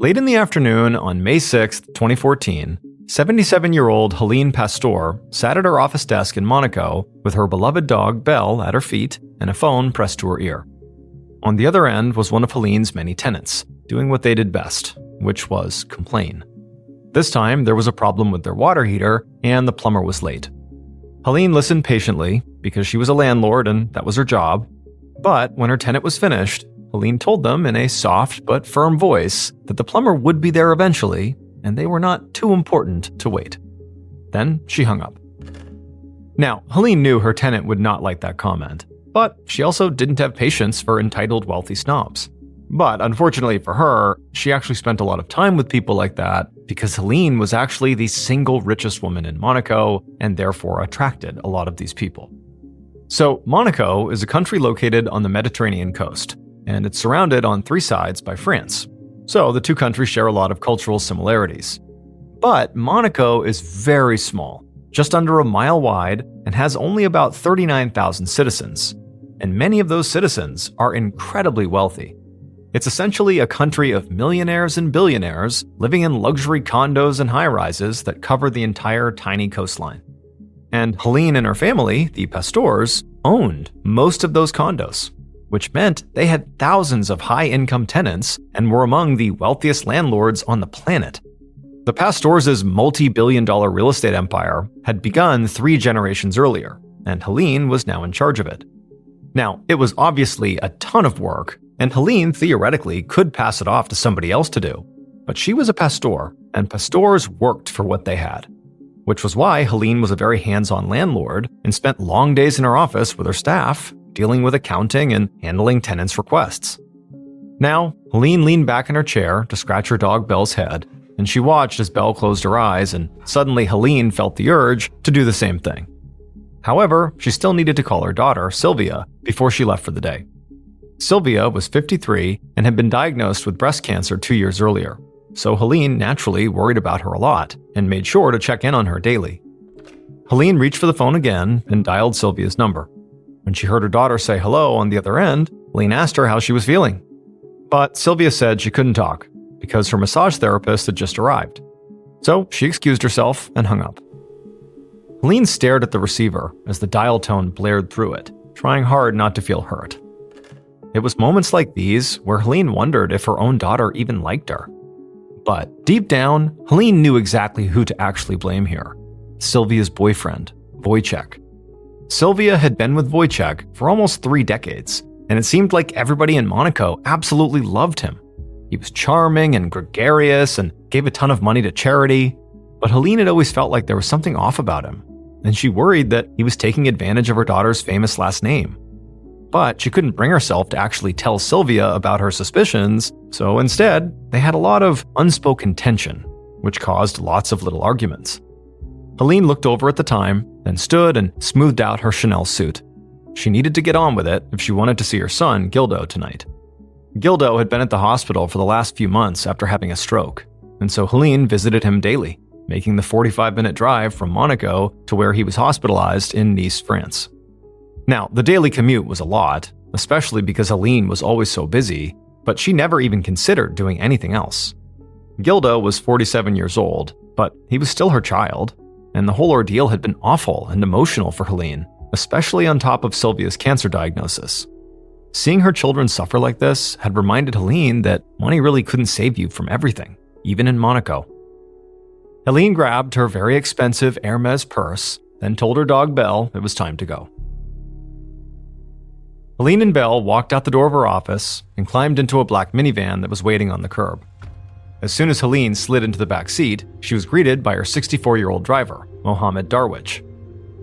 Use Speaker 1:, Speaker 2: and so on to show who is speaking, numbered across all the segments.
Speaker 1: Late in the afternoon on May 6, 2014, 77-year-old Helen Pastor sat at her office desk in Monaco with her beloved dog Belle at her feet and a phone pressed to her ear. On the other end was one of Helen's many tenants, doing what they did best, which was complain. This time, there was a problem with their water heater, and the plumber was late. Helen listened patiently, because she was a landlord and that was her job. But when her tenant was finished, Helen told them in a soft but firm voice that the plumber would be there eventually, and they were not too important to wait. Then she hung up. Now, Helen knew her tenant would not like that comment, but she also didn't have patience for entitled wealthy snobs. But unfortunately for her, she actually spent a lot of time with people like that because Helen was actually the single richest woman in Monaco and therefore attracted a lot of these people. So Monaco is a country located on the Mediterranean coast, and it's surrounded on three sides by France. So the two countries share a lot of cultural similarities. But Monaco is very small, just under a mile wide, and has only about 39,000 citizens. And many of those citizens are incredibly wealthy. It's essentially a country of millionaires and billionaires living in luxury condos and high-rises that cover the entire tiny coastline. And Helen and her family, the Pastors, owned most of those condos, which meant they had thousands of high-income tenants and were among the wealthiest landlords on the planet. The Pastors' multi-billion-dollar real estate empire had begun 3 generations earlier, and Helen was now in charge of it. Now, it was obviously a ton of work, and Helen theoretically could pass it off to somebody else to do. But she was a Pastor, and Pastors worked for what they had. Which was why Helen was a very hands-on landlord and spent long days in her office with her staff, dealing with accounting and handling tenants' requests. Now, Helen leaned back in her chair to scratch her dog Belle's head, and she watched as Belle closed her eyes, and suddenly Helen felt the urge to do the same thing. However, she still needed to call her daughter, Sylvia, before she left for the day. Sylvia was 53 and had been diagnosed with breast cancer 2 years earlier, so Helen naturally worried about her a lot and made sure to check in on her daily. Helen reached for the phone again and dialed Sylvia's number. When she heard her daughter say hello on the other end, Helen asked her how she was feeling. But Sylvia said she couldn't talk because her massage therapist had just arrived. So she excused herself and hung up. Helen stared at the receiver as the dial tone blared through it, trying hard not to feel hurt. It was moments like these where Helen wondered if her own daughter even liked her. But deep down, Helen knew exactly who to actually blame here. Sylvia's boyfriend, Wojciech. Sylvia had been with Wojciech for almost 3 decades, and it seemed like everybody in Monaco absolutely loved him. He was charming and gregarious and gave a ton of money to charity, but Helen had always felt like there was something off about him, and she worried that he was taking advantage of her daughter's famous last name. But she couldn't bring herself to actually tell Sylvia about her suspicions, so instead, they had a lot of unspoken tension, which caused lots of little arguments. Helen looked over at the time, then stood and smoothed out her Chanel suit. She needed to get on with it if she wanted to see her son, Gildo, tonight. Gildo had been at the hospital for the last few months after having a stroke, and so Helen visited him daily, making the 45-minute drive from Monaco to where he was hospitalized in Nice, France. Now, the daily commute was a lot, especially because Helen was always so busy, but she never even considered doing anything else. Gildo was 47 years old, but he was still her child, and the whole ordeal had been awful and emotional for Helen, especially on top of Sylvia's cancer diagnosis. Seeing her children suffer like this had reminded Helen that money really couldn't save you from everything, even in Monaco. Helen grabbed her very expensive Hermes purse, then told her dog Belle it was time to go. Helen and Belle walked out the door of her office and climbed into a black minivan that was waiting on the curb. As soon as Helen slid into the back seat, she was greeted by her 64-year-old driver, Mohammed Darwich.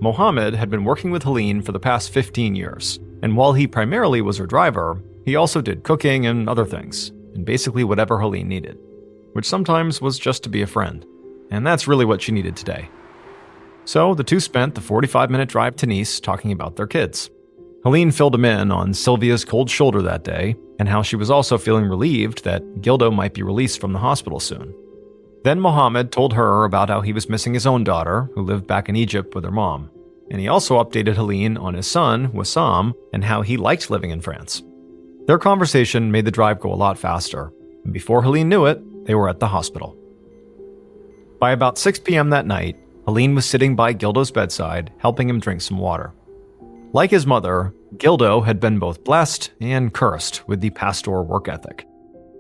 Speaker 1: Mohammed had been working with Helen for the past 15 years, and while he primarily was her driver, he also did cooking and other things, and basically whatever Helen needed, which sometimes was just to be a friend, and that's really what she needed today. So the two spent the 45-minute drive to Nice talking about their kids. Helen filled him in on Sylvia's cold shoulder that day and how she was also feeling relieved that Gildo might be released from the hospital soon. Then Mohammed told her about how he was missing his own daughter, who lived back in Egypt with her mom. And he also updated Helen on his son, Wissam, and how he liked living in France. Their conversation made the drive go a lot faster, and before Helen knew it, They were at the hospital. By about 6 p.m. that night, Helen was sitting by Gildo's bedside, helping him drink some water. Like his mother, Gildo had been both blessed and cursed with the pastor work ethic.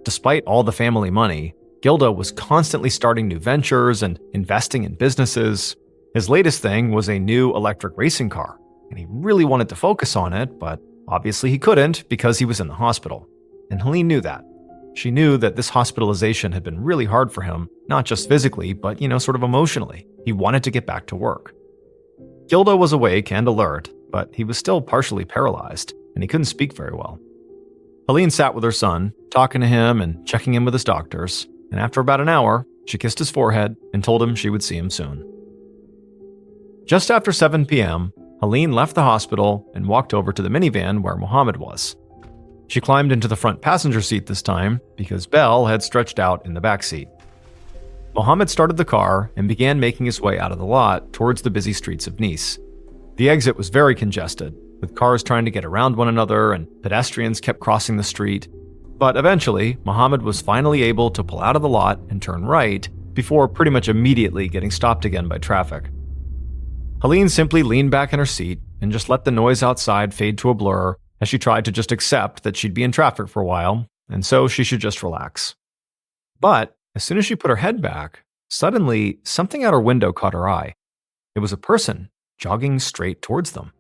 Speaker 1: Despite all the family money, Gildo was constantly starting new ventures and investing in businesses. His latest thing was a new electric racing car, and he really wanted to focus on it, but obviously he couldn't because he was in the hospital. And Helen knew that. She knew that this hospitalization had been really hard for him, not just physically, but, sort of emotionally. He wanted to get back to work. Gildo was awake and alert, but he was still partially paralyzed, and he couldn't speak very well. Helen sat with her son, talking to him and checking in with his doctors, and after about an hour, she kissed his forehead and told him she would see him soon. Just after 7 p.m., Helen left the hospital and walked over to the minivan where Mohammed was. She climbed into the front passenger seat this time because Belle had stretched out in the back seat. Mohammed started the car and began making his way out of the lot towards the busy streets of Nice. The exit was very congested, with cars trying to get around one another and pedestrians kept crossing the street. But eventually, Mohammed was finally able to pull out of the lot and turn right before pretty much immediately getting stopped again by traffic. Helen simply leaned back in her seat and just let the noise outside fade to a blur as she tried to just accept that she'd be in traffic for a while, and so she should just relax. But as soon as she put her head back, suddenly something out her window caught her eye. It was a person jogging straight towards them.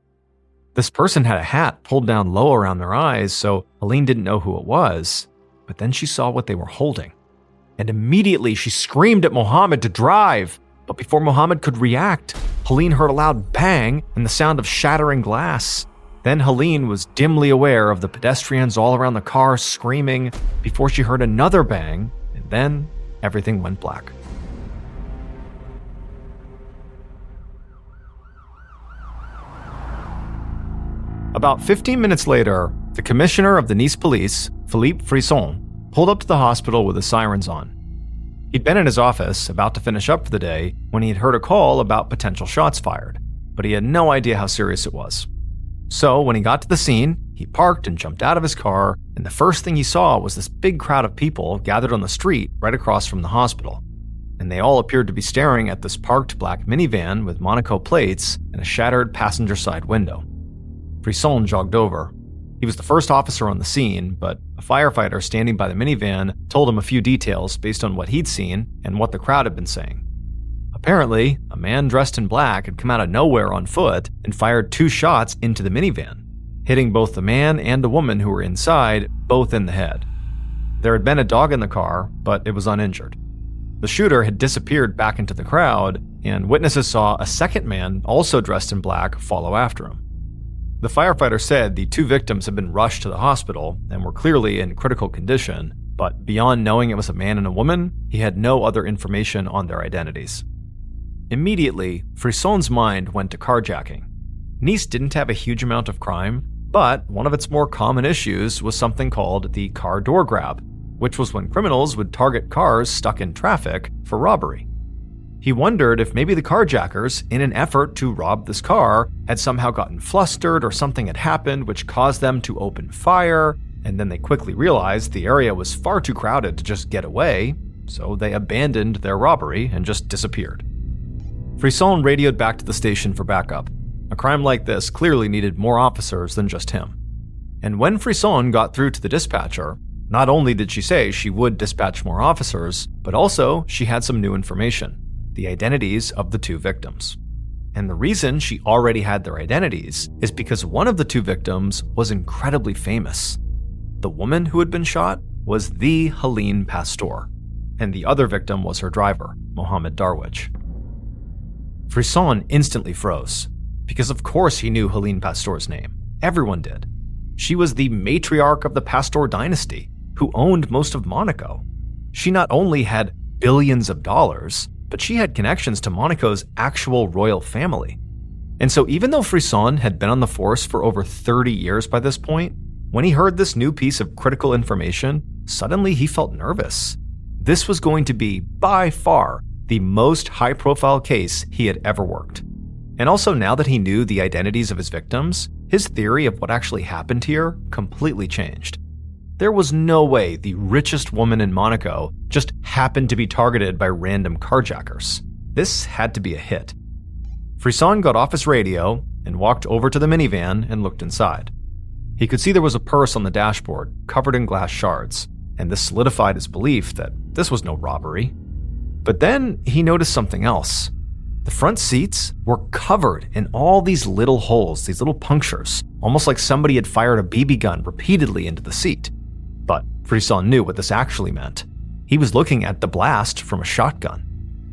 Speaker 1: This person had a hat pulled down low around their eyes, so Helen didn't know who it was, but then she saw what they were holding. And immediately she screamed at Mohammed to drive, but before Mohammed could react, Helen heard a loud bang and the sound of shattering glass. Then Helen was dimly aware of the pedestrians all around the car screaming before she heard another bang, and then everything went black. About 15 minutes later, the commissioner of the Nice police, Philippe Frisson, pulled up to the hospital with his sirens on. He'd been in his office, about to finish up for the day, when he'd heard a call about potential shots fired, but he had no idea how serious it was. So when he got to the scene, he parked and jumped out of his car, and the first thing he saw was this big crowd of people gathered on the street right across from the hospital. And they all appeared to be staring at this parked black minivan with Monaco plates and a shattered passenger side window. Frisson jogged over. He was the first officer on the scene, but a firefighter standing by the minivan told him a few details based on what he'd seen and what the crowd had been saying. Apparently, a man dressed in black had come out of nowhere on foot and fired 2 shots into the minivan, hitting both the man and the woman who were inside, both in the head. There had been a dog in the car, but it was uninjured. The shooter had disappeared back into the crowd, and witnesses saw a second man, also dressed in black, follow after him. The firefighter said the 2 victims had been rushed to the hospital and were clearly in critical condition, but beyond knowing it was a man and a woman, he had no other information on their identities. Immediately, Frisson's mind went to carjacking. Nice didn't have a huge amount of crime, but one of its more common issues was something called the car door grab, which was when criminals would target cars stuck in traffic for robbery. He wondered if maybe the carjackers, in an effort to rob this car, had somehow gotten flustered or something had happened which caused them to open fire, and then they quickly realized the area was far too crowded to just get away, so they abandoned their robbery and just disappeared. Frisson radioed back to the station for backup. A crime like this clearly needed more officers than just him. And when Frisson got through to the dispatcher, not only did she say she would dispatch more officers, but also she had some new information: the identities of the 2 victims. And the reason she already had their identities is because one of the 2 victims was incredibly famous. The woman who had been shot was the Helen Pastor, and the other victim was her driver, Mohammed Darwich. Frisson instantly froze, because of course he knew Helen Pastor's name. Everyone did. She was the matriarch of the Pastor dynasty, who owned most of Monaco. She not only had billions of dollars, but she had connections to Monaco's actual royal family. And so even though Frisson had been on the force for over 30 years by this point, when he heard this new piece of critical information, suddenly he felt nervous. This was going to be, by far, the most high-profile case he had ever worked. And also, now that he knew the identities of his victims, his theory of what actually happened here completely changed. There was no way the richest woman in Monaco just happened to be targeted by random carjackers. This had to be a hit. Frisson got off his radio and walked over to the minivan and looked inside. He could see there was a purse on the dashboard covered in glass shards, and this solidified his belief that this was no robbery. But then he noticed something else. The front seats were covered in all these little holes, these little punctures, almost like somebody had fired a BB gun repeatedly into the seat. But Frisson knew what this actually meant. He was looking at the blast from a shotgun.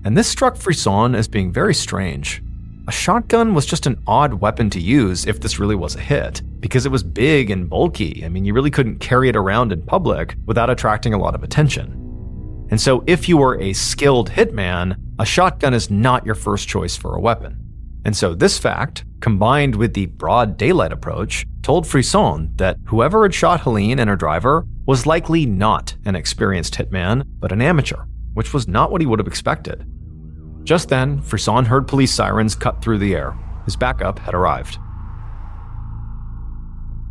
Speaker 1: And this struck Frisson as being very strange. A shotgun was just an odd weapon to use if this really was a hit, because it was big and bulky. I mean, you really couldn't carry it around in public without attracting a lot of attention. And so if you were a skilled hitman, a shotgun is not your first choice for a weapon. And so this fact, combined with the broad daylight approach, told Frisson that whoever had shot Helen and her driver was likely not an experienced hitman, but an amateur, which was not what he would have expected. Just then, Frisson heard police sirens cut through the air. His backup had arrived.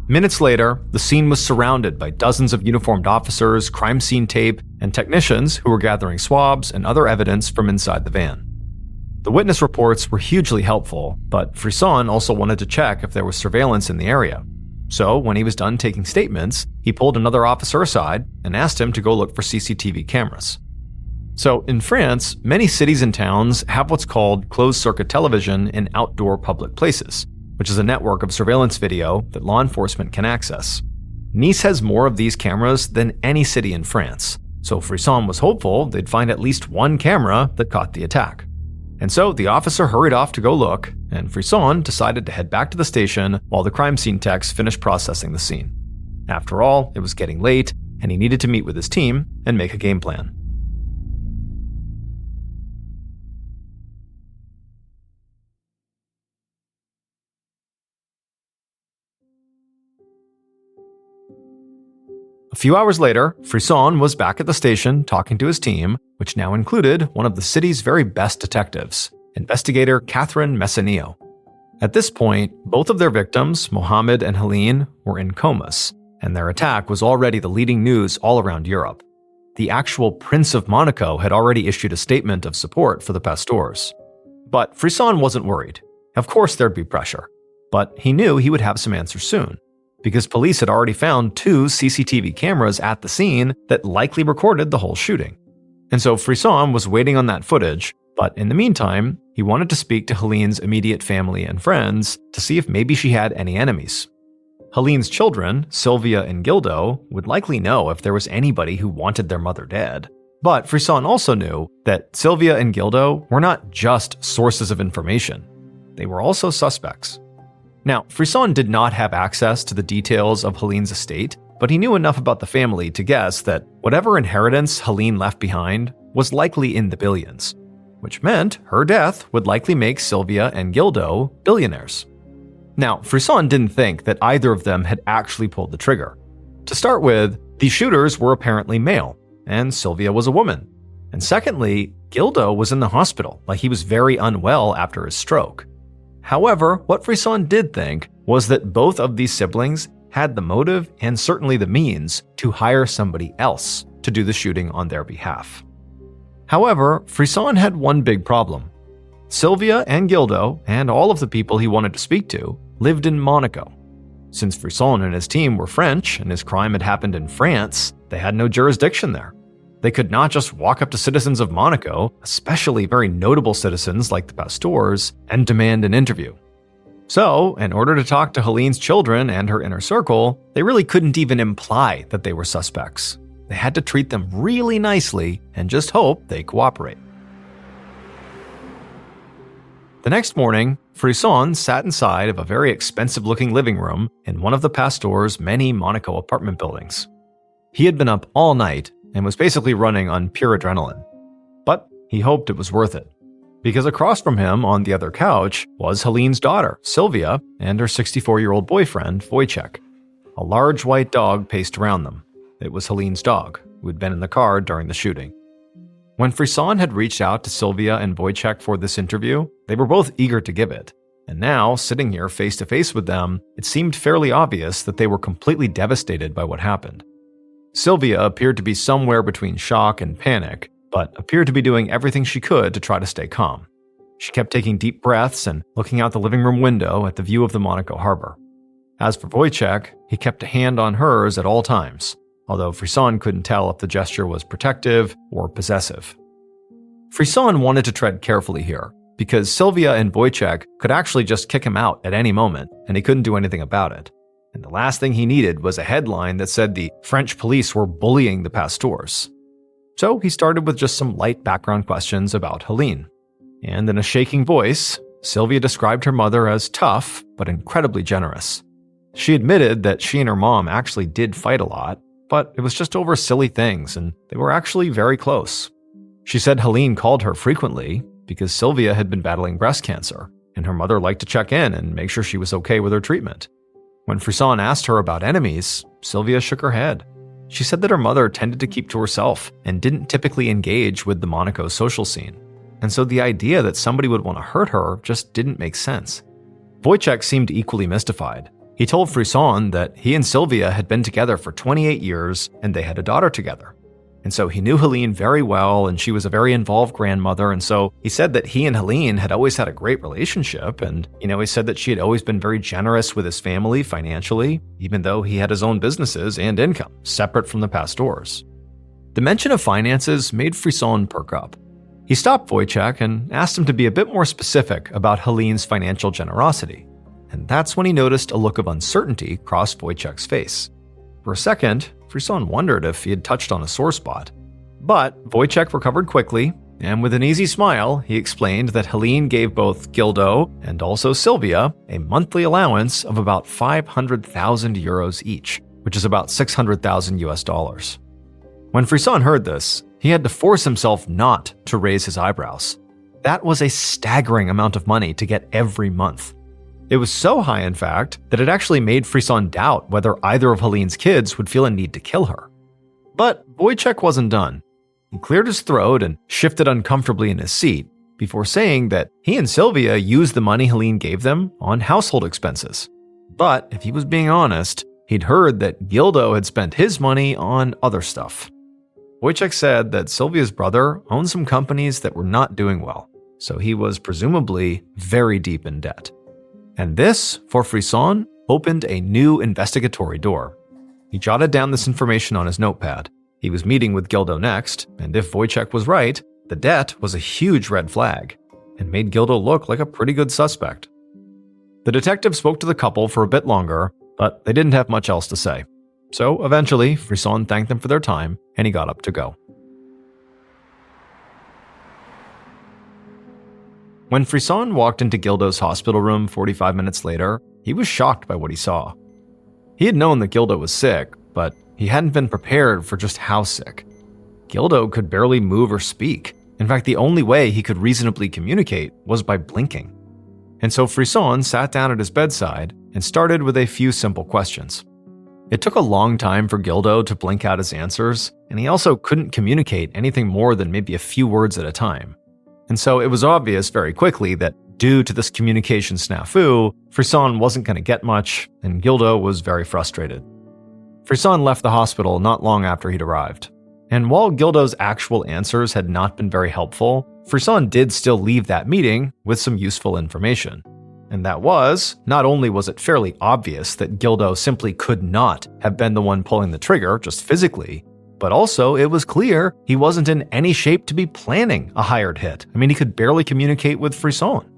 Speaker 1: Minutes later, the scene was surrounded by dozens of uniformed officers, crime scene tape, and technicians who were gathering swabs and other evidence from inside the van. The witness reports were hugely helpful, but Frisson also wanted to check if there was surveillance in the area. So, when he was done taking statements, he pulled another officer aside and asked him to go look for CCTV cameras. So, in France, many cities and towns have what's called closed-circuit television in outdoor public places, which is a network of surveillance video that law enforcement can access. Nice has more of these cameras than any city in France, so Frisson was hopeful they'd find at least one camera that caught the attack. And so the officer hurried off to go look, and Frisson decided to head back to the station while the crime scene techs finished processing the scene. After all, it was getting late, and he needed to meet with his team and make a game plan. A few hours later, Frisson was back at the station talking to his team, which now included one of the city's very best detectives, investigator Catherine Messineo. At this point, both of their victims, Mohammed and Helen, were in comas, and their attack was already the leading news all around Europe. The actual Prince of Monaco had already issued a statement of support for the pastors. But Frisson wasn't worried. Of course there'd be pressure, but he knew he would have some answers soon, because police had already found 2 CCTV cameras at the scene that likely recorded the whole shooting. And so Frisson was waiting on that footage, but in the meantime, he wanted to speak to Helen's immediate family and friends to see if maybe she had any enemies. Helen's children, Sylvia and Gildo, would likely know if there was anybody who wanted their mother dead. But Frisson also knew that Sylvia and Gildo were not just sources of information. They were also suspects. Now, Frisson did not have access to the details of Helen's estate, but he knew enough about the family to guess that whatever inheritance Helen left behind was likely in the billions, which meant her death would likely make Sylvia and Gildo billionaires. Now, Frisson didn't think that either of them had actually pulled the trigger. To start with, the shooters were apparently male, and Sylvia was a woman. And secondly, Gildo was in the hospital, like he was very unwell after his stroke. However, what Frisson did think was that both of these siblings had the motive and certainly the means to hire somebody else to do the shooting on their behalf. However, Frisson had one big problem. Sylvia and Gildo, and all of the people he wanted to speak to, lived in Monaco. Since Frisson and his team were French and his crime had happened in France, they had no jurisdiction there. They could not just walk up to citizens of Monaco, especially very notable citizens like the pastors, and demand an interview. So, in order to talk to Helen's children and her inner circle, they really couldn't even imply that they were suspects. They had to treat them really nicely and just hope they cooperate. The next morning, Frisson sat inside of a very expensive-looking living room in one of the pastor's many Monaco apartment buildings. He had been up all night and was basically running on pure adrenaline. But he hoped it was worth it, because across from him on the other couch was Helen's daughter, Sylvia, and her 64-year-old boyfriend, Wojciech. A large white dog paced around them. It was Helen's dog, who had been in the car during the shooting. When Frisson had reached out to Sylvia and Wojciech for this interview, they were both eager to give it. And now, sitting here face to face with them, it seemed fairly obvious that they were completely devastated by what happened. Sylvia appeared to be somewhere between shock and panic, but appeared to be doing everything she could to try to stay calm. She kept taking deep breaths and looking out the living room window at the view of the Monaco harbor. As for Wojciech, he kept a hand on hers at all times, although Frisson couldn't tell if the gesture was protective or possessive. Frisson wanted to tread carefully here, because Sylvia and Wojciech could actually just kick him out at any moment, and he couldn't do anything about it. And the last thing he needed was a headline that said the French police were bullying the pastors. So he started with just some light background questions about Helen. And in a shaking voice, Sylvia described her mother as tough, but incredibly generous. She admitted that she and her mom actually did fight a lot, but it was just over silly things, and they were actually very close. She said Helen called her frequently because Sylvia had been battling breast cancer, and her mother liked to check in and make sure she was okay with her treatment. When Frisson asked her about enemies, Sylvia shook her head. She said that her mother tended to keep to herself and didn't typically engage with the Monaco social scene, and so the idea that somebody would want to hurt her just didn't make sense. Wojciech seemed equally mystified. He told Frisson that he and Sylvia had been together for 28 years and they had a daughter together. And so he knew Helen very well, and she was a very involved grandmother, and so he said that he and Helen had always had a great relationship, and he said that she had always been very generous with his family financially, even though he had his own businesses and income, separate from the pastors. The mention of finances made Frisson perk up. He stopped Wojciech and asked him to be a bit more specific about Helen's financial generosity, and that's when he noticed a look of uncertainty cross Wojciech's face. For a second, Frisson wondered if he had touched on a sore spot. But Wojciech recovered quickly, and with an easy smile, he explained that Helen gave both Gildo and also Sylvia a monthly allowance of about 500,000 euros each, which is about 600,000 US dollars. When Frisson heard this, he had to force himself not to raise his eyebrows. That was a staggering amount of money to get every month. It was so high, in fact, that it actually made Frisson doubt whether either of Helen's kids would feel a need to kill her. But Wojciech wasn't done. He cleared his throat and shifted uncomfortably in his seat before saying that he and Sylvia used the money Helen gave them on household expenses. But if he was being honest, he'd heard that Gildo had spent his money on other stuff. Wojciech said that Sylvia's brother owned some companies that were not doing well, so he was presumably very deep in debt. And this, for Frisson, opened a new investigatory door. He jotted down this information on his notepad. He was meeting with Gildo next, and if Wojciech was right, the debt was a huge red flag, and made Gildo look like a pretty good suspect. The detective spoke to the couple for a bit longer, but they didn't have much else to say. So eventually, Frisson thanked them for their time, and he got up to go. When Frisson walked into Gildo's hospital room 45 minutes later, he was shocked by what he saw. He had known that Gildo was sick, but he hadn't been prepared for just how sick. Gildo could barely move or speak. In fact, the only way he could reasonably communicate was by blinking. And so Frisson sat down at his bedside and started with a few simple questions. It took a long time for Gildo to blink out his answers, and he also couldn't communicate anything more than maybe a few words at a time. And so it was obvious very quickly that due to this communication snafu, Frisson wasn't going to get much, and Gildo was very frustrated. Frisson left the hospital not long after he'd arrived. And while Gildo's actual answers had not been very helpful, Frisson did still leave that meeting with some useful information. And that was, not only was it fairly obvious that Gildo simply could not have been the one pulling the trigger just physically, but also it was clear he wasn't in any shape to be planning a hired hit. I mean, he could barely communicate with Frisson.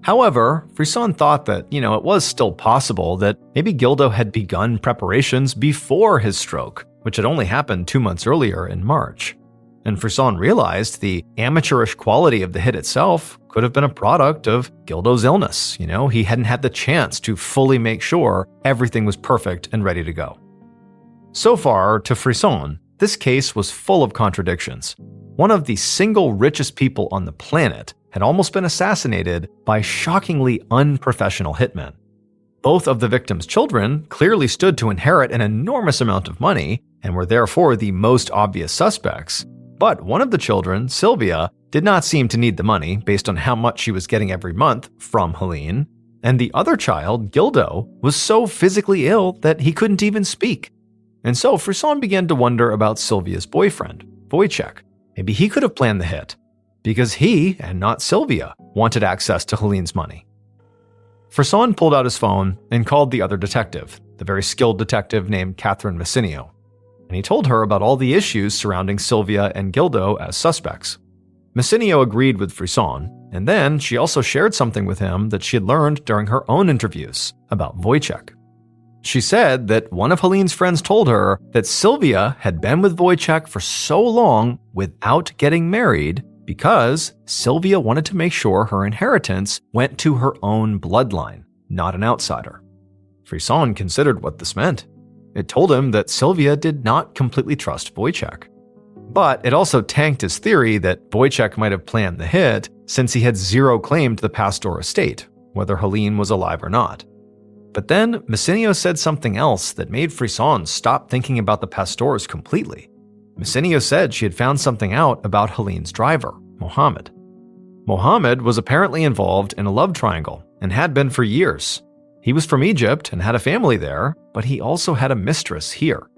Speaker 1: However, Frisson thought that, it was still possible that maybe Gildo had begun preparations before his stroke, which had only happened 2 months earlier in March. And Frisson realized the amateurish quality of the hit itself could have been a product of Gildo's illness. He hadn't had the chance to fully make sure everything was perfect and ready to go. So far, to Frisson, this case was full of contradictions. One of the single richest people on the planet had almost been assassinated by shockingly unprofessional hitmen. Both of the victims' children clearly stood to inherit an enormous amount of money and were therefore the most obvious suspects. But one of the children, Sylvia, did not seem to need the money based on how much she was getting every month from Helen. And the other child, Gildo, was so physically ill that he couldn't even speak. And so Frisson began to wonder about Sylvia's boyfriend, Wojciech. Maybe he could have planned the hit, because he, and not Sylvia, wanted access to Helen's money. Frisson pulled out his phone and called the other detective, the very skilled detective named Catherine Massinio, and he told her about all the issues surrounding Sylvia and Gildo as suspects. Massinio agreed with Frisson, and then she also shared something with him that she had learned during her own interviews about Wojciech. She said that one of Helen's friends told her that Sylvia had been with Wojciech for so long without getting married because Sylvia wanted to make sure her inheritance went to her own bloodline, not an outsider. Frisson considered what this meant. It told him that Sylvia did not completely trust Wojciech. But it also tanked his theory that Wojciech might have planned the hit since he had zero claim to the Pastor estate, whether Helen was alive or not. But then Massinio said something else that made Frisson stop thinking about the Pastors completely. Massinio said she had found something out about Helen's driver, Mohammed. Mohammed was apparently involved in a love triangle and had been for years. He was from Egypt and had a family there, but he also had a mistress here.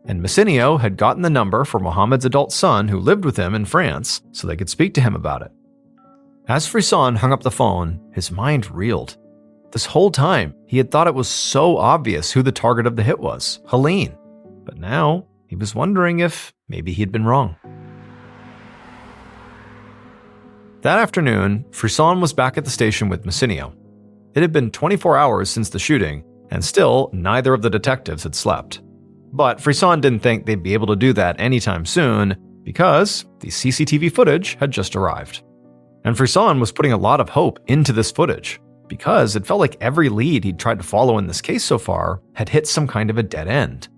Speaker 1: And Massinio had gotten the number for Mohammed's adult son who lived with him in France so they could speak to him about it. As Frisson hung up the phone, his mind reeled. This whole time, he had thought it was so obvious who the target of the hit was, Helen. But now, he was wondering if maybe he'd been wrong. That afternoon, Frisson was back at the station with Massinio. It had been 24 hours since the shooting, and still neither of the detectives had slept. But Frisson didn't think they'd be able to do that anytime soon because the CCTV footage had just arrived. And Frisson was putting a lot of hope into this footage because it felt like every lead he'd tried to follow in this case so far had hit some kind of a dead end.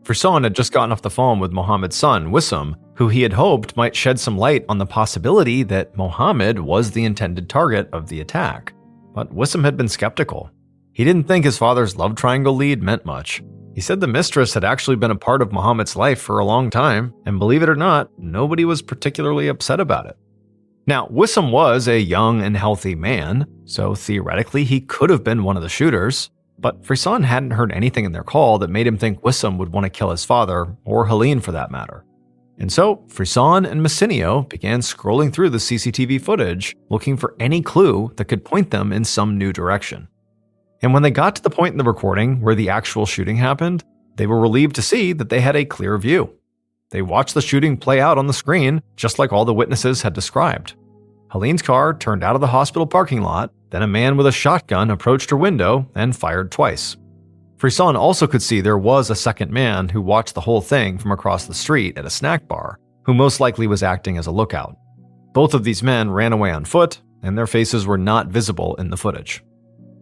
Speaker 1: Frisson had just gotten off the phone with Mohammed's son, Wissam, who he had hoped might shed some light on the possibility that Mohammed was the intended target of the attack. But Wissam had been skeptical. He didn't think his father's love triangle lead meant much. He said the mistress had actually been a part of Mohammed's life for a long time, and believe it or not, nobody was particularly upset about it. Now, Wissam was a young and healthy man, so theoretically he could have been one of the shooters, but Frisson hadn't heard anything in their call that made him think Wissam would want to kill his father, or Helen for that matter. And so, Frisson and Massinio began scrolling through the CCTV footage, looking for any clue that could point them in some new direction. And when they got to the point in the recording where the actual shooting happened, they were relieved to see that they had a clear view. They watched the shooting play out on the screen, just like all the witnesses had described. Helen's car turned out of the hospital parking lot, then a man with a shotgun approached her window and fired twice. Frisson also could see there was a second man who watched the whole thing from across the street at a snack bar, who most likely was acting as a lookout. Both of these men ran away on foot, and their faces were not visible in the footage.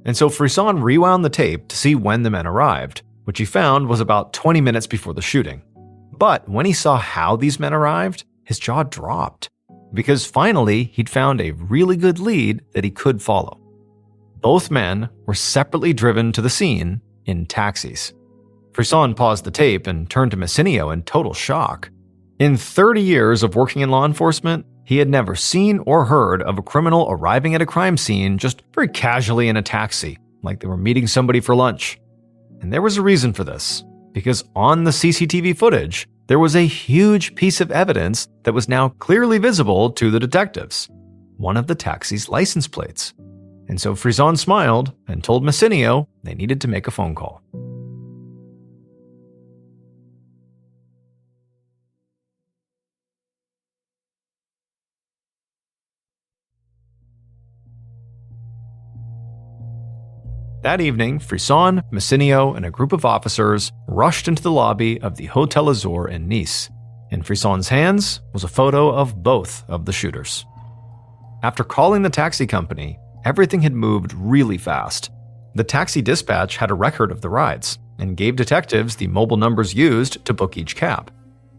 Speaker 1: And so Frisson rewound the tape to see when the men arrived, which he found was about 20 minutes before the shooting. But when he saw how these men arrived, his jaw dropped, because finally he'd found a really good lead that he could follow. Both men were separately driven to the scene in taxis. Frisson paused the tape and turned to Massinio in total shock. In 30 years of working in law enforcement, he had never seen or heard of a criminal arriving at a crime scene just very casually in a taxi, like they were meeting somebody for lunch. And there was a reason for this, because on the CCTV footage, there was a huge piece of evidence that was now clearly visible to the detectives, one of the taxi's license plates. And so Frisson smiled and told Massinio they needed to make a phone call. That evening, Frisson, Massinio, and a group of officers rushed into the lobby of the Hotel Azur in Nice. In Frisson's hands was a photo of both of the shooters. After calling the taxi company, everything had moved really fast. The taxi dispatch had a record of the rides and gave detectives the mobile numbers used to book each cab.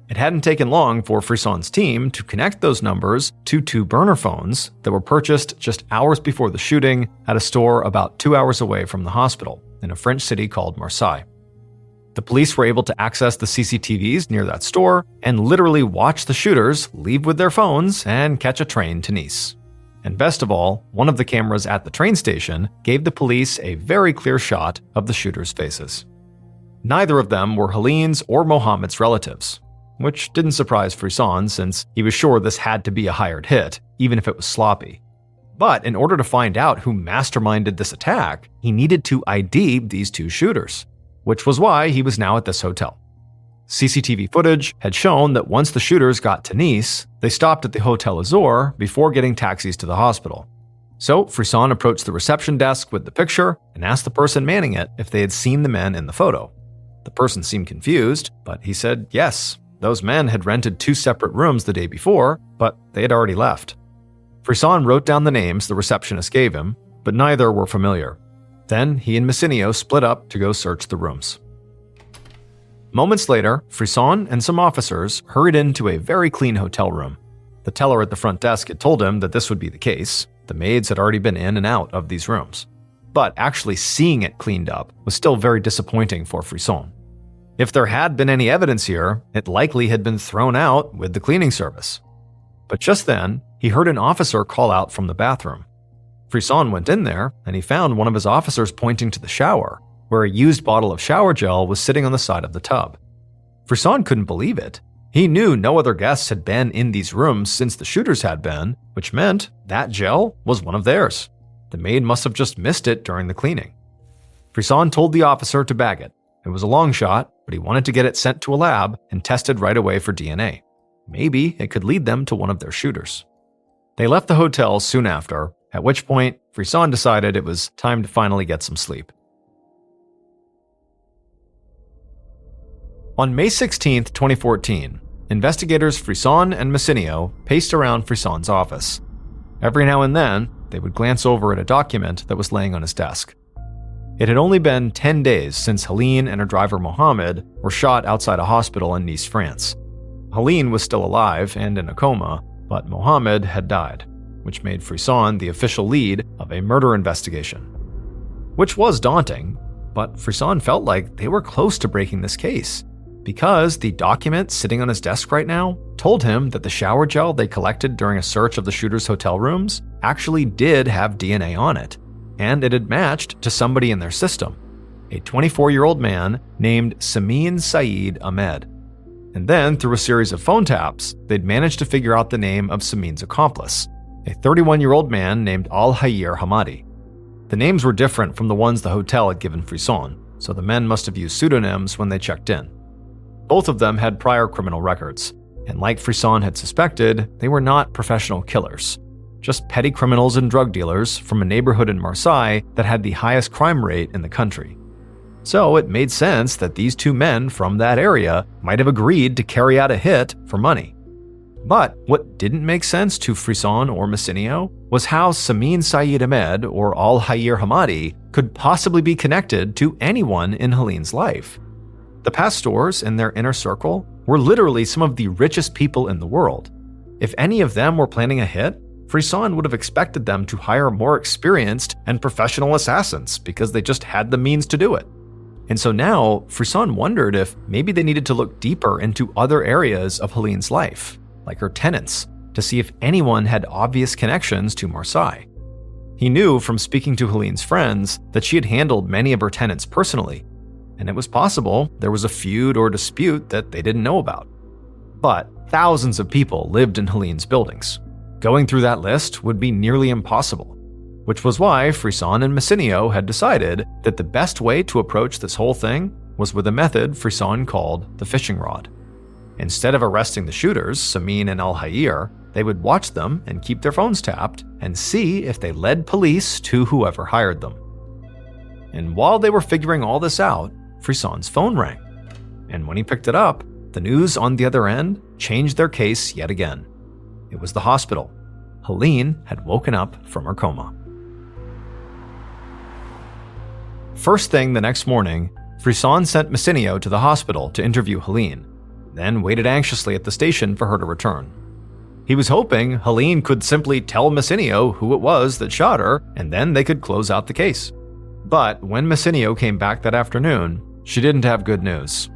Speaker 1: It hadn't taken long for Frisson's team to connect those numbers to two burner phones that were purchased just hours before the shooting at a store about 2 hours away from the hospital in a French city called Marseille. The police were able to access the CCTVs near that store and literally watch the shooters leave with their phones and catch a train to Nice. And best of all, one of the cameras at the train station gave the police a very clear shot of the shooters' faces. Neither of them were Helene's or Mohammed's relatives, which didn't surprise Frisson since he was sure this had to be a hired hit, even if it was sloppy. But in order to find out who masterminded this attack, he needed to ID these two shooters, which was why he was now at this hotel. CCTV footage had shown that once the shooters got to Nice, they stopped at the Hotel Azur before getting taxis to the hospital. So Frisson approached the reception desk with the picture and asked the person manning it if they had seen the men in the photo. The person seemed confused, but he said yes, those men had rented 2 separate rooms the day before, but they had already left. Frisson wrote down the names the receptionist gave him, but neither were familiar. Then he and Messinio split up to go search the rooms. Moments later, Frisson and some officers hurried into a very clean hotel room. The teller at the front desk had told him that this would be the case. The maids had already been in and out of these rooms. But actually seeing it cleaned up was still very disappointing for Frisson. If there had been any evidence here, it likely had been thrown out with the cleaning service. But just then, he heard an officer call out from the bathroom. Frisson went in there, and he found one of his officers pointing to the shower, where a used bottle of shower gel was sitting on the side of the tub. Frisson couldn't believe it. He knew no other guests had been in these rooms since the shooters had been, which meant that gel was one of theirs. The maid must have just missed it during the cleaning. Frisson told the officer to bag it. It was a long shot, but he wanted to get it sent to a lab and tested right away for DNA. Maybe it could lead them to one of their shooters. They left the hotel soon after, at which point Frisson decided it was time to finally get some sleep. On May 16, 2014, investigators Frisson and Messinio paced around Frisson's office. Every now and then, they would glance over at a document that was laying on his desk. It had only been 10 days since Helen and her driver Mohammed were shot outside a hospital in Nice, France. Helen was still alive and in a coma, but Mohammed had died, which made Frisson the official lead of a murder investigation. Which was daunting, but Frisson felt like they were close to breaking this case, because the document sitting on his desk right now told him that the shower gel they collected during a search of the shooter's hotel rooms actually did have DNA on it, and it had matched to somebody in their system, a 24-year-old man named Samin Saeed Ahmed. And then, through a series of phone taps, they'd managed to figure out the name of Samin's accomplice, a 31-year-old man named Al-Hayir Hamadi. The names were different from the ones the hotel had given Frisson, so the men must have used pseudonyms when they checked in. Both of them had prior criminal records, and like Frisson had suspected, they were not professional killers, just petty criminals and drug dealers from a neighborhood in Marseille that had the highest crime rate in the country. So it made sense that these two men from that area might have agreed to carry out a hit for money. But what didn't make sense to Frisson or Messinio was how Samin Saeed Ahmed or Al-Hayir Hamadi could possibly be connected to anyone in Helen's life. The pastors in their inner circle were literally some of the richest people in the world. If any of them were planning a hit, Frisson would have expected them to hire more experienced and professional assassins because they just had the means to do it. And so now, Frisson wondered if maybe they needed to look deeper into other areas of Helen's life, like her tenants, to see if anyone had obvious connections to Marseille. He knew from speaking to Helen's friends that she had handled many of her tenants personally, and it was possible there was a feud or dispute that they didn't know about. But thousands of people lived in Helen's buildings. Going through that list would be nearly impossible, which was why Frisson and Messinio had decided that the best way to approach this whole thing was with a method Frisson called the fishing rod. Instead of arresting the shooters, Samin and Al-Hayir, they would watch them and keep their phones tapped and see if they led police to whoever hired them. And while they were figuring all this out, Frisson's phone rang. And when he picked it up, the news on the other end changed their case yet again. It was the hospital. Helen had woken up from her coma. First thing the next morning, Frisson sent Messinio to the hospital to interview Helen, then waited anxiously at the station for her to return. He was hoping Helen could simply tell Messinio who it was that shot her, and then they could close out the case. But when Messinio came back that afternoon, she didn't have good news.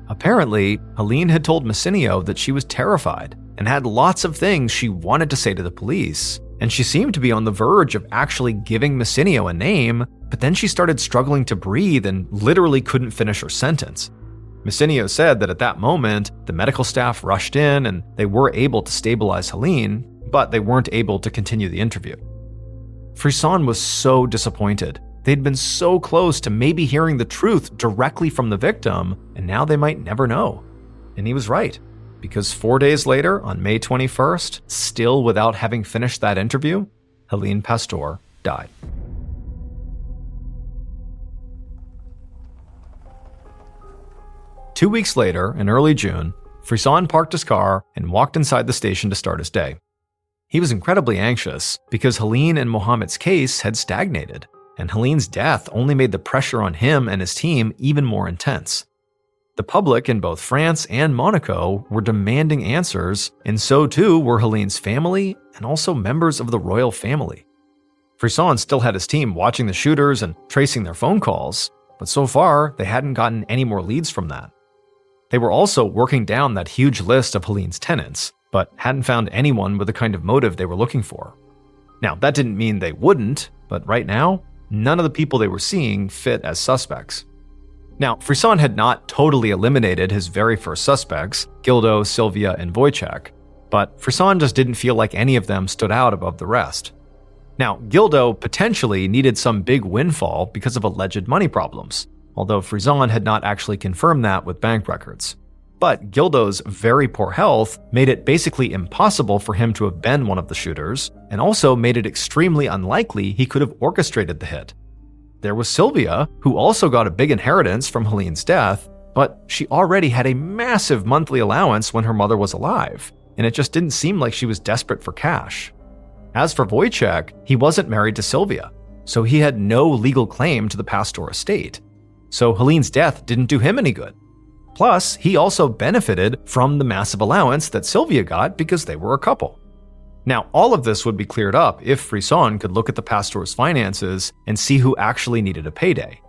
Speaker 1: Apparently, Helen had told Messinio that she was terrified and had lots of things she wanted to say to the police, and she seemed to be on the verge of actually giving Messinio a name, but then she started struggling to breathe and literally couldn't finish her sentence. Messinio said that at that moment, the medical staff rushed in and they were able to stabilize Helen, but they weren't able to continue the interview. Frisson was so disappointed. They'd been so close to maybe hearing the truth directly from the victim, and now they might never know. And he was right, because 4 days later, on May 21st, still without having finished that interview, Helen Pastor died. Two weeks later, in early June, Frisson parked his car and walked inside the station to start his day. He was incredibly anxious because Helen and Mohamed's case had stagnated, and Helen's death only made the pressure on him and his team even more intense. The public in both France and Monaco were demanding answers, and so too were Helen's family and also members of the royal family. Frisson still had his team watching the shooters and tracing their phone calls, but so far they hadn't gotten any more leads from that. They were also working down that huge list of Helen's tenants, but hadn't found anyone with the kind of motive they were looking for. Now, that didn't mean they wouldn't, but right now, none of the people they were seeing fit as suspects. Now, Frisson had not totally eliminated his very first suspects, Gildo, Sylvia, and Wojciech, but Frisson just didn't feel like any of them stood out above the rest. Now, Gildo potentially needed some big windfall because of alleged money problems, although Frisson had not actually confirmed that with bank records. But Gildo's very poor health made it basically impossible for him to have been one of the shooters, and also made it extremely unlikely he could have orchestrated the hit. There was Sylvia, who also got a big inheritance from Helen's death, but she already had a massive monthly allowance when her mother was alive, and it just didn't seem like she was desperate for cash. As for Wojciech, he wasn't married to Sylvia, so he had no legal claim to the Pastor estate. So Helen's death didn't do him any good. Plus, he also benefited from the massive allowance that Sylvia got because they were a couple. Now, all of this would be cleared up if Frisson could look at the Pastor's finances and see who actually needed a payday.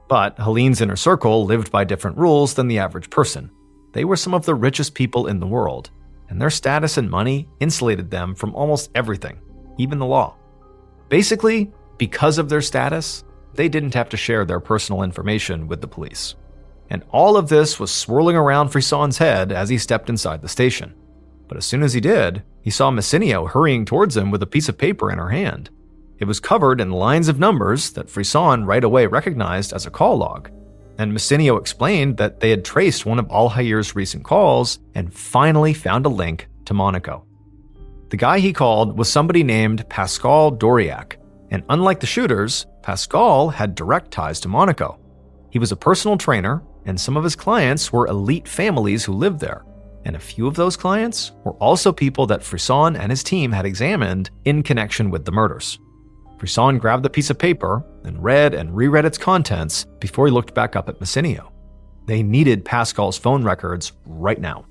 Speaker 1: But Helen's inner circle lived by different rules than the average person. They were some of the richest people in the world, and their status and money insulated them from almost everything, even the law. Basically, because of their status, they didn't have to share their personal information with the police. And all of this was swirling around Frisson's head as he stepped inside the station. But as soon as he did, he saw Messinio hurrying towards him with a piece of paper in her hand. It was covered in lines of numbers that Frisson right away recognized as a call log. And Messinio explained that they had traced one of Alhair's recent calls and finally found a link to Monaco. The guy he called was somebody named Pascal Doriac, and unlike the shooters, Pascal had direct ties to Monaco. He was a personal trainer, and some of his clients were elite families who lived there. And a few of those clients were also people that Frisson and his team had examined in connection with the murders. Frisson grabbed the piece of paper and reread its contents before he looked back up at Messinio. They needed Pascal's phone records right now,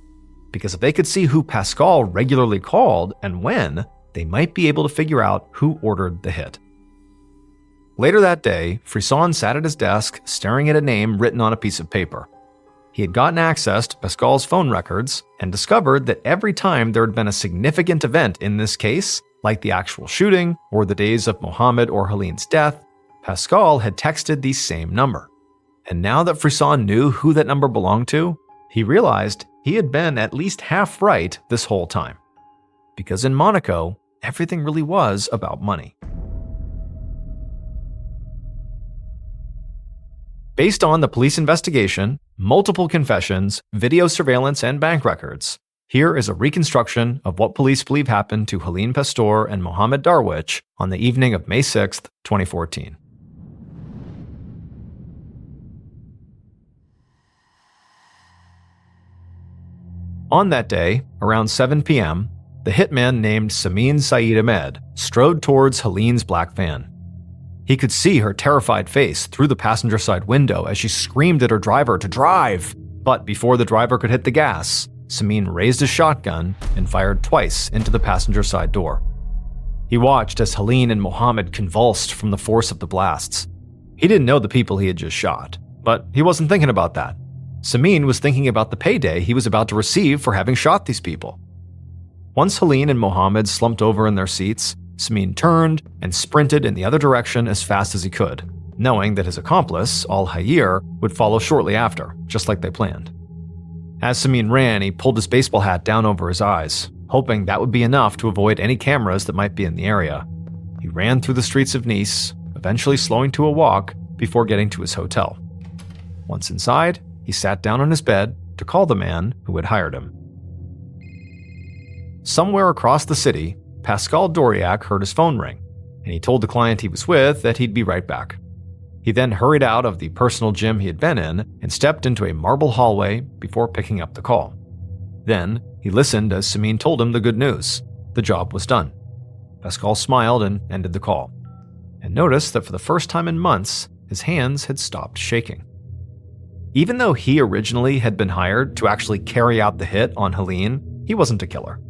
Speaker 1: because if they could see who Pascal regularly called and when, they might be able to figure out who ordered the hit. Later that day, Frisson sat at his desk staring at a name written on a piece of paper. He had gotten access to Pascal's phone records and discovered that every time there had been a significant event in this case, like the actual shooting or the days of Mohamed or Helen's death, Pascal had texted the same number. And now that Frisson knew who that number belonged to, he realized he had been at least half right this whole time. Because in Monaco, everything really was about money. Based on the police investigation, multiple confessions, video surveillance, and bank records, here is a reconstruction of what police believe happened to Helen Pastor and Mohamed Darwish on the evening of May 6, 2014. On that day, around 7 p.m., the hitman named Samin Saeed Ahmed strode towards Helen's black van. He could see her terrified face through the passenger side window as she screamed at her driver to drive. But before the driver could hit the gas, Samin raised his shotgun and fired twice into the passenger side door. He watched as Helen and Mohamed convulsed from the force of the blasts. He didn't know the people he had just shot, but he wasn't thinking about that. Samin was thinking about the payday he was about to receive for having shot these people. Once Helen and Mohamed slumped over in their seats, Samin turned and sprinted in the other direction as fast as he could, knowing that his accomplice, Al-Hayir, would follow shortly after, just like they planned. As Samin ran, he pulled his baseball hat down over his eyes, hoping that would be enough to avoid any cameras that might be in the area. He ran through the streets of Nice, eventually slowing to a walk before getting to his hotel. Once inside, he sat down on his bed to call the man who had hired him. Somewhere across the city, Pascal Doriac heard his phone ring, and he told the client he was with that he'd be right back. He then hurried out of the personal gym he had been in and stepped into a marble hallway before picking up the call. Then, he listened as Samin told him the good news. The job was done. Pascal smiled and ended the call, and noticed that for the first time in months, his hands had stopped shaking. Even though he originally had been hired to actually carry out the hit on Helen, he wasn't a killer.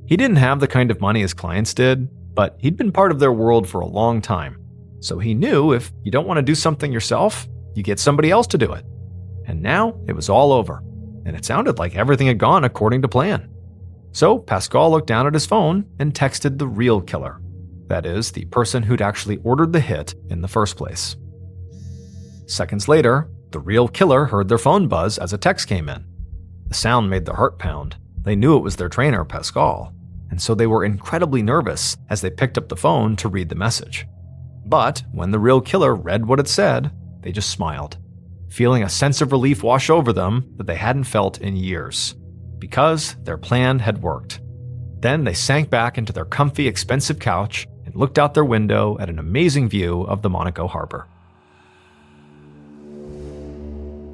Speaker 1: He didn't have the kind of money his clients did, but he'd been part of their world for a long time. So he knew if you don't want to do something yourself, you get somebody else to do it. And now it was all over, and it sounded like everything had gone according to plan. So Pascal looked down at his phone and texted the real killer. That is, the person who'd actually ordered the hit in the first place. Seconds later, the real killer heard their phone buzz as a text came in. The sound made their heart pound. They knew it was their trainer, Pascal, and so they were incredibly nervous as they picked up the phone to read the message. But when the real killer read what it said, they just smiled, feeling a sense of relief wash over them that they hadn't felt in years, because their plan had worked. Then they sank back into their comfy, expensive couch and looked out their window at an amazing view of the Monaco harbor.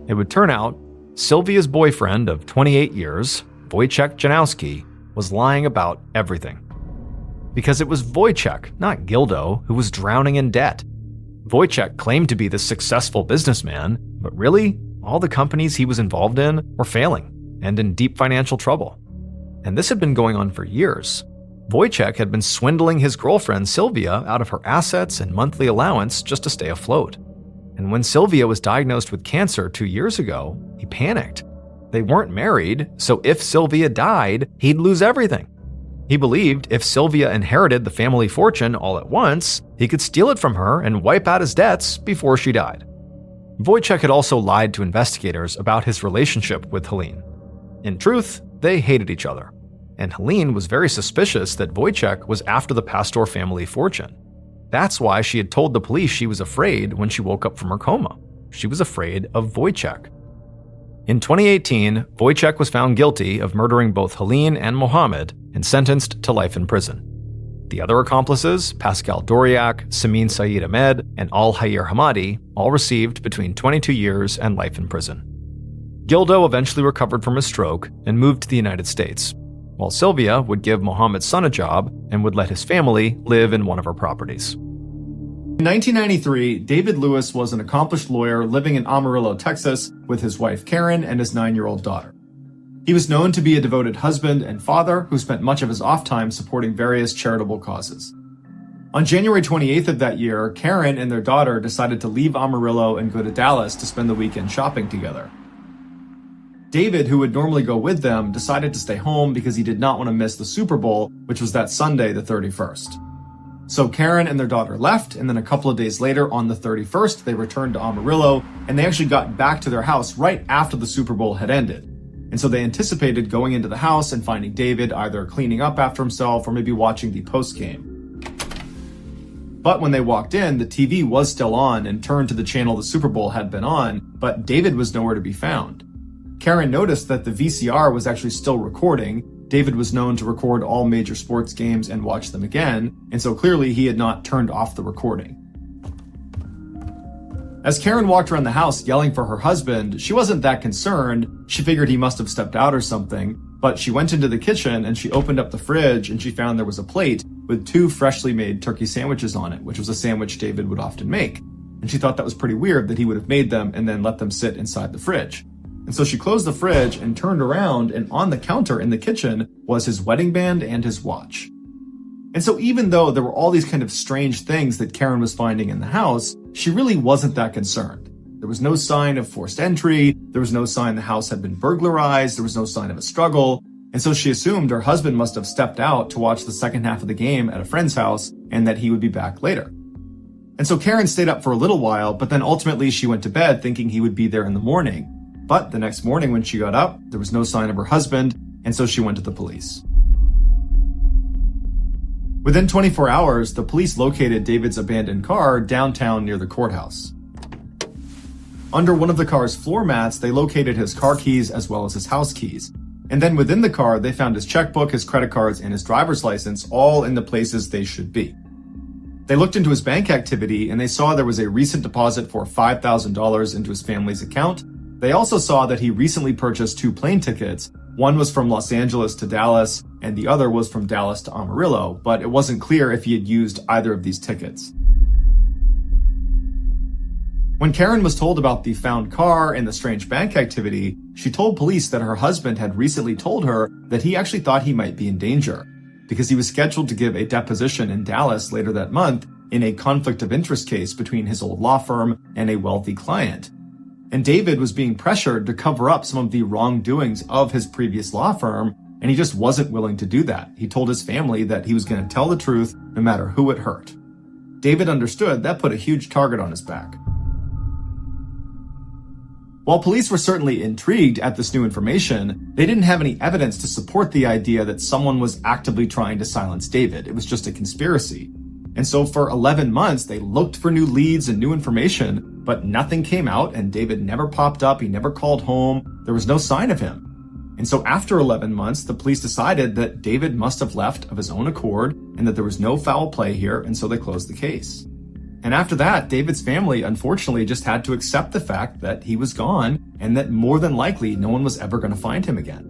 Speaker 1: It would turn out Sylvia's boyfriend of 28 years, Wojciech Janowski, was lying about everything. Because it was Wojciech, not Gildo, who was drowning in debt. Wojciech claimed to be this successful businessman, but really, all the companies he was involved in were failing and in deep financial trouble. And this had been going on for years. Wojciech had been swindling his girlfriend Sylvia out of her assets and monthly allowance just to stay afloat. And when Sylvia was diagnosed with cancer 2 years ago, he panicked. They weren't married, so if Sylvia died, he'd lose everything. He believed if Sylvia inherited the family fortune all at once, he could steal it from her and wipe out his debts before she died. Wojciech had also lied to investigators about his relationship with Helen. In truth, they hated each other, and Helen was very suspicious that Wojciech was after the Pastor family fortune. That's why she had told the police she was afraid when she woke up from her coma. She was afraid of Wojciech. In 2018, Wojciech was found guilty of murdering both Helen and Mohammed and sentenced to life in prison. The other accomplices, Pascal Doriac, Samin Saeed Ahmed, and Al-Hayir Hamadi, all received between 22 years and life in prison. Gildo eventually recovered from his stroke and moved to the United States, while Sylvia would give Mohammed's son a job and would let his family live in one of her properties.
Speaker 2: In 1993, David Lewis was an accomplished lawyer living in Amarillo, Texas, with his wife Karen and his 9-year-old daughter. He was known to be a devoted husband and father who spent much of his off time supporting various charitable causes. On January 28th of that year, Karen and their daughter decided to leave Amarillo and go to Dallas to spend the weekend shopping together. David, who would normally go with them, decided to stay home because he did not want to miss the Super Bowl, which was that Sunday, the 31st. So Karen and their daughter left, and then a couple of days later, on the 31st, they returned to Amarillo, and they actually got back to their house right after the Super Bowl had ended. And so they anticipated going into the house and finding David either cleaning up after himself or maybe watching the post-game. But when they walked in, the TV was still on and turned to the channel the Super Bowl had been on, but David was nowhere to be found. Karen noticed that the VCR was actually still recording. David was known to record all major sports games and watch them again, and so clearly he had not turned off the recording. As Karen walked around the house yelling for her husband, she wasn't that concerned. She figured he must have stepped out or something, but she went into the kitchen and she opened up the fridge and she found there was a plate with 2 freshly made turkey sandwiches on it, which was a sandwich David would often make. And she thought that was pretty weird that he would have made them and then let them sit inside the fridge. And so she closed the fridge and turned around, and on the counter in the kitchen was his wedding band and his watch. And so even though there were all these kind of strange things that Karen was finding in the house, she really wasn't that concerned. There was no sign of forced entry. There was no sign the house had been burglarized. There was no sign of a struggle. And so she assumed her husband must have stepped out to watch the second half of the game at a friend's house and that he would be back later. And so Karen stayed up for a little while, but then ultimately she went to bed thinking he would be there in the morning. But the next morning when she got up, there was no sign of her husband, and so she went to the police. Within 24 hours, the police located David's abandoned car downtown near the courthouse. Under one of the car's floor mats, they located his car keys as well as his house keys. And then within the car, they found his checkbook, his credit cards, and his driver's license, all in the places they should be. They looked into his bank activity and they saw there was a recent deposit for $5,000 into his family's account. They also saw that he recently purchased 2 plane tickets. One was from Los Angeles to Dallas, and the other was from Dallas to Amarillo, but it wasn't clear if he had used either of these tickets. When Karen was told about the found car and the strange bank activity, she told police that her husband had recently told her that he actually thought he might be in danger, because he was scheduled to give a deposition in Dallas later that month in a conflict of interest case between his old law firm and a wealthy client. And David was being pressured to cover up some of the wrongdoings of his previous law firm, and he just wasn't willing to do that. He told his family that he was going to tell the truth no matter who it hurt. David understood that put a huge target on his back. While police were certainly intrigued at this new information, they didn't have any evidence to support the idea that someone was actively trying to silence David. It was just a conspiracy. And so for 11 months, they looked for new leads and new information, but nothing came out and David never popped up. He never called home. There was no sign of him. And so after 11 months, the police decided that David must have left of his own accord and that there was no foul play here, and so they closed the case. And after that, David's family unfortunately just had to accept the fact that he was gone and that more than likely no one was ever going to find him again.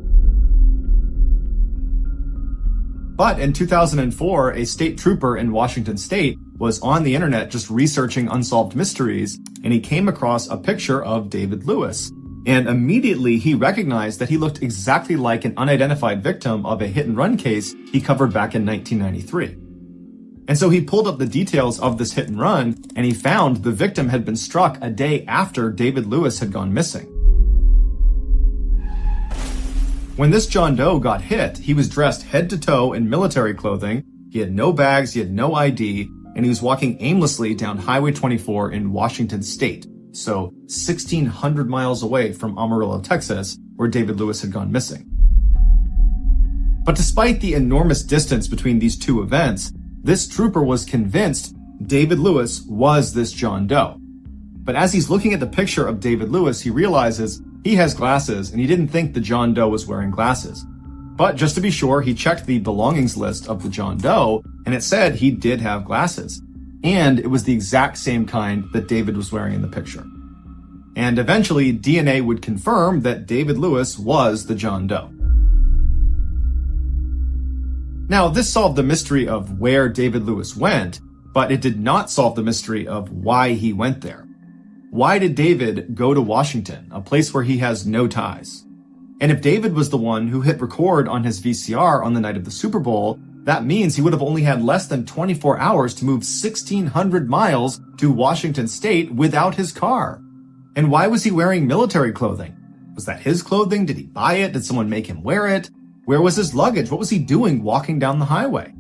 Speaker 2: But in 2004, a state trooper in Washington state was on the internet just researching unsolved mysteries, and he came across a picture of David Lewis. And immediately he recognized that he looked exactly like an unidentified victim of a hit-and-run case he covered back in 1993. And so he pulled up the details of this hit and run, and he found the victim had been struck a day after David Lewis had gone missing. When this John Doe got hit, he was dressed head to toe in military clothing, he had no bags, he had no ID, and he was walking aimlessly down Highway 24 in Washington state, so 1,600 miles away from Amarillo, Texas, where David Lewis had gone missing. But despite the enormous distance between these two events, this trooper was convinced David Lewis was this John Doe. But as he's looking at the picture of David Lewis, he realizes he has glasses and he didn't think the John Doe was wearing glasses. But just to be sure, he checked the belongings list of the John Doe and it said he did have glasses. And it was the exact same kind that David was wearing in the picture. And eventually, DNA would confirm that David Lewis was the John Doe. Now, this solved the mystery of where David Lewis went, but it did not solve the mystery of why he went there. Why did David go to Washington, a place where he has no ties? And if David was the one who hit record on his VCR on the night of the Super Bowl, that means he would have only had less than 24 hours to move 1,600 miles to Washington state without his car. And why was he wearing military clothing? Was that his clothing? Did he buy it? Did someone make him wear it? Where was his luggage? What was he doing walking down the highway?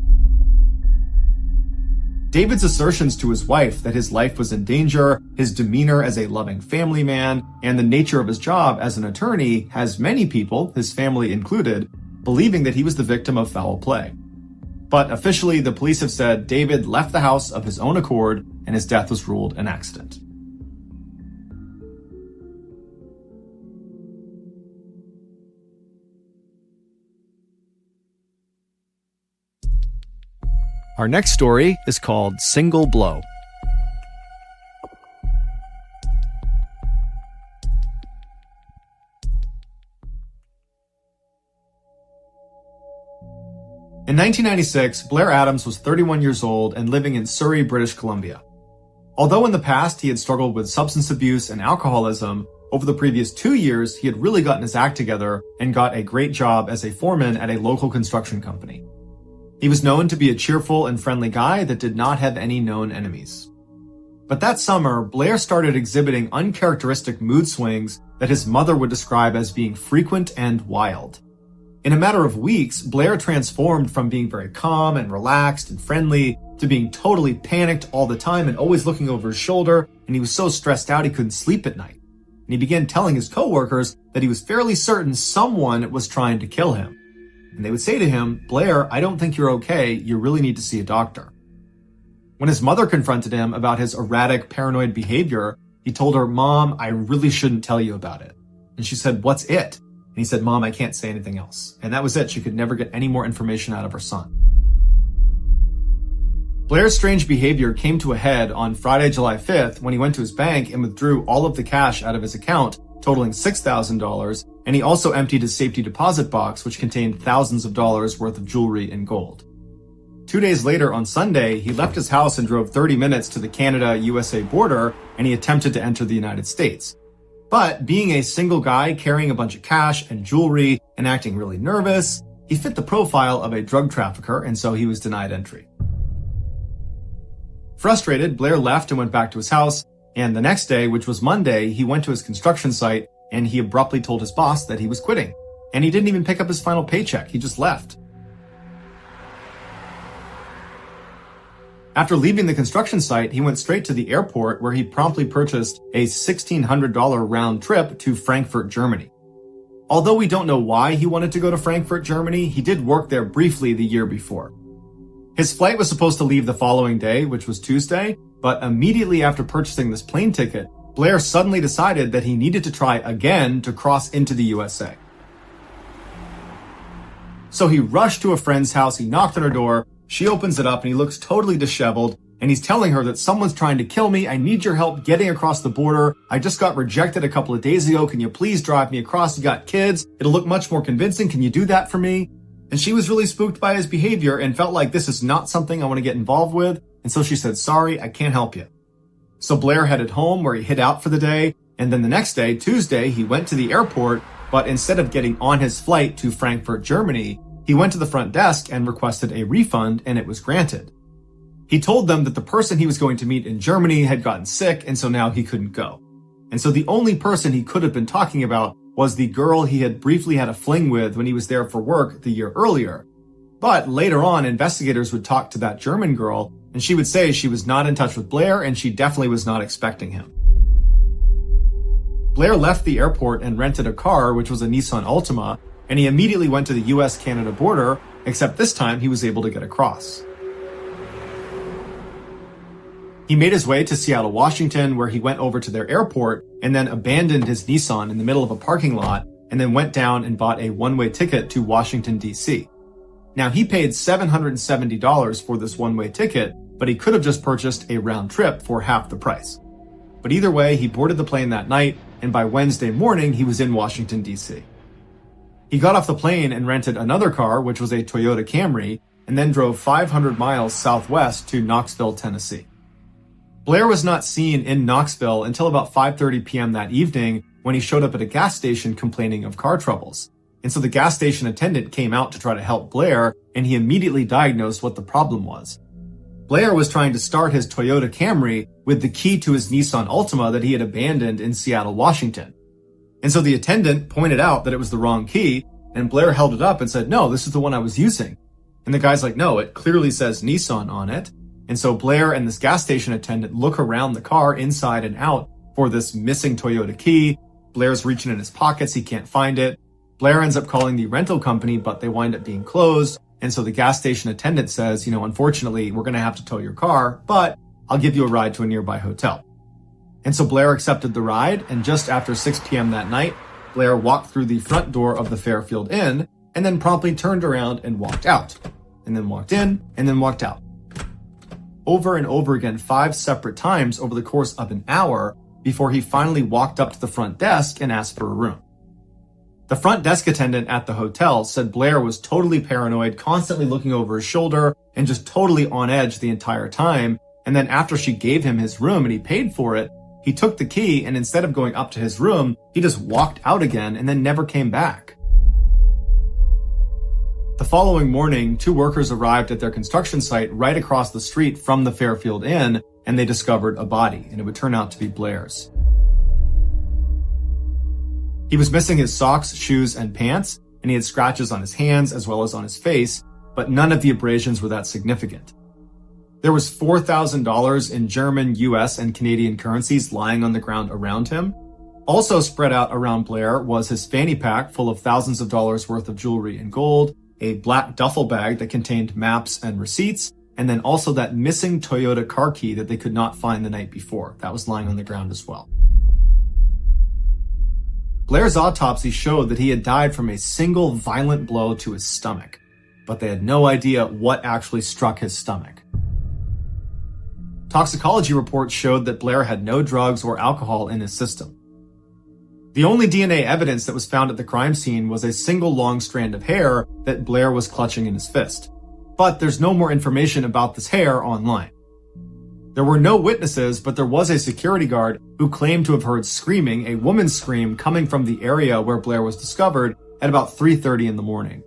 Speaker 2: David's assertions to his wife that his life was in danger, his demeanor as a loving family man, and the nature of his job as an attorney has many people, his family included, believing that he was the victim of foul play. But officially, the police have said David left the house of his own accord and his death was ruled an accident.
Speaker 1: Our next story is called Single Blow.
Speaker 2: In 1996, Blair Adams was 31 years old and living in Surrey, British Columbia. Although in the past he had struggled with substance abuse and alcoholism, over the previous 2 years he had really gotten his act together and got a great job as a foreman at a local construction company. He was known to be a cheerful and friendly guy that did not have any known enemies. But that summer, Blair started exhibiting uncharacteristic mood swings that his mother would describe as being frequent and wild. In a matter of weeks, Blair transformed from being very calm and relaxed and friendly to being totally panicked all the time and always looking over his shoulder, and he was so stressed out he couldn't sleep at night. And he began telling his coworkers that he was fairly certain someone was trying to kill him. And they would say to him, "Blair, I don't think you're okay. You really need to see a doctor." When his mother confronted him about his erratic, paranoid behavior, he told her, "Mom, I really shouldn't tell you about it." And she said, "What's it?" And he said, "Mom, I can't say anything else." And that was it. She could never get any more information out of her son. Blair's strange behavior came to a head on Friday, July 5th, when he went to his bank and withdrew all of the cash out of his account, totaling $6,000, and he also emptied his safety deposit box, which contained thousands of dollars worth of jewelry and gold. 2 days later, on Sunday, he left his house and drove 30 minutes to the Canada-USA border, and he attempted to enter the United States. But being a single guy carrying a bunch of cash and jewelry and acting really nervous, he fit the profile of a drug trafficker, and so he was denied entry. Frustrated, Blair left and went back to his house, and the next day, which was Monday, he went to his construction site and he abruptly told his boss that he was quitting. And he didn't even pick up his final paycheck, he just left. After leaving the construction site, he went straight to the airport where he promptly purchased a $1,600 round trip to Frankfurt, Germany. Although we don't know why he wanted to go to Frankfurt, Germany, he did work there briefly the year before. His flight was supposed to leave the following day, which was Tuesday, but immediately after purchasing this plane ticket, Blair suddenly decided that he needed to try again to cross into the USA. So he rushed to a friend's house, he knocked on her door, she opens it up and he looks totally disheveled, and he's telling her that someone's trying to kill me, I need your help getting across the border, I just got rejected a couple of days ago, can you please drive me across, you got kids, it'll look much more convincing, can you do that for me? And she was really spooked by his behavior and felt like this is not something I want to get involved with, and so she said, "Sorry, I can't help you." So Blair headed home where he hid out for the day, and then the next day, Tuesday, he went to the airport, but instead of getting on his flight to Frankfurt, Germany, he went to the front desk and requested a refund, and it was granted. He told them that the person he was going to meet in Germany had gotten sick, and so now he couldn't go. And so the only person he could have been talking about was the girl he had briefly had a fling with when he was there for work the year earlier. But later on, investigators would talk to that German girl, and she would say she was not in touch with Blair, and she definitely was not expecting him. Blair left the airport and rented a car, which was a Nissan Altima, and he immediately went to the US-Canada border, except this time he was able to get across. He made his way to Seattle, Washington, where he went over to their airport and then abandoned his Nissan in the middle of a parking lot and then went down and bought a one-way ticket to Washington, D.C. Now, he paid $770 for this one-way ticket, but he could have just purchased a round trip for half the price. But either way, he boarded the plane that night, and by Wednesday morning, he was in Washington, D.C. He got off the plane and rented another car, which was a Toyota Camry, and then drove 500 miles southwest to Knoxville, Tennessee. Blair was not seen in Knoxville until about 5:30 p.m. that evening when he showed up at a gas station complaining of car troubles. And so the gas station attendant came out to try to help Blair, and he immediately diagnosed what the problem was. Blair was trying to start his Toyota Camry with the key to his Nissan Altima that he had abandoned in Seattle, Washington. And so the attendant pointed out that it was the wrong key, and Blair held it up and said, "No, this is the one I was using." And the guy's like, "No, it clearly says Nissan on it." And so Blair and this gas station attendant look around the car inside and out for this missing Toyota key. Blair's reaching in his pockets, he can't find it. Blair ends up calling the rental company, but they wind up being closed. And so the gas station attendant says, "Unfortunately, we're going to have to tow your car, but I'll give you a ride to a nearby hotel." And so Blair accepted the ride, and just after 6 p.m. that night, Blair walked through the front door of the Fairfield Inn, and then promptly turned around and walked out, and then walked in, and then walked out. Over and over again, 5 separate times over the course of an hour before he finally walked up to the front desk and asked for a room. The front desk attendant at the hotel said Blair was totally paranoid, constantly looking over his shoulder, and just totally on edge the entire time. And then after she gave him his room and he paid for it, he took the key, and instead of going up to his room, he just walked out again and then never came back. The following morning, 2 workers arrived at their construction site right across the street from the Fairfield Inn, and they discovered a body, and it would turn out to be Blair's. He was missing his socks, shoes, and pants, and he had scratches on his hands as well as on his face, but none of the abrasions were that significant. There was $4,000 in German, US, and Canadian currencies lying on the ground around him. Also spread out around Blair was his fanny pack full of thousands of dollars worth of jewelry and gold, a black duffel bag that contained maps and receipts, and then also that missing Toyota car key that they could not find the night before. That was lying on the ground as well. Blair's autopsy showed that he had died from a single violent blow to his stomach, but they had no idea what actually struck his stomach. Toxicology reports showed that Blair had no drugs or alcohol in his system. The only DNA evidence that was found at the crime scene was a single long strand of hair that Blair was clutching in his fist. But there's no more information about this hair online. There were no witnesses, but there was a security guard who claimed to have heard screaming, a woman's scream, coming from the area where Blair was discovered at about 3:30 in the morning.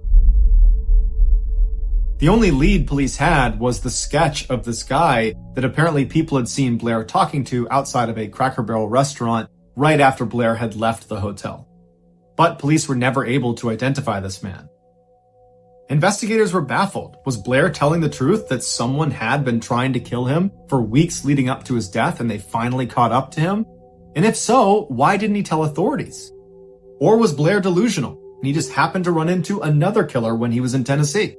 Speaker 2: The only lead police had was the sketch of this guy that apparently people had seen Blair talking to outside of a Cracker Barrel restaurant right after Blair had left the hotel. But police were never able to identify this man. Investigators were baffled. Was Blair telling the truth that someone had been trying to kill him for weeks leading up to his death and they finally caught up to him? And if so, why didn't he tell authorities? Or was Blair delusional and he just happened to run into another killer when he was in Tennessee?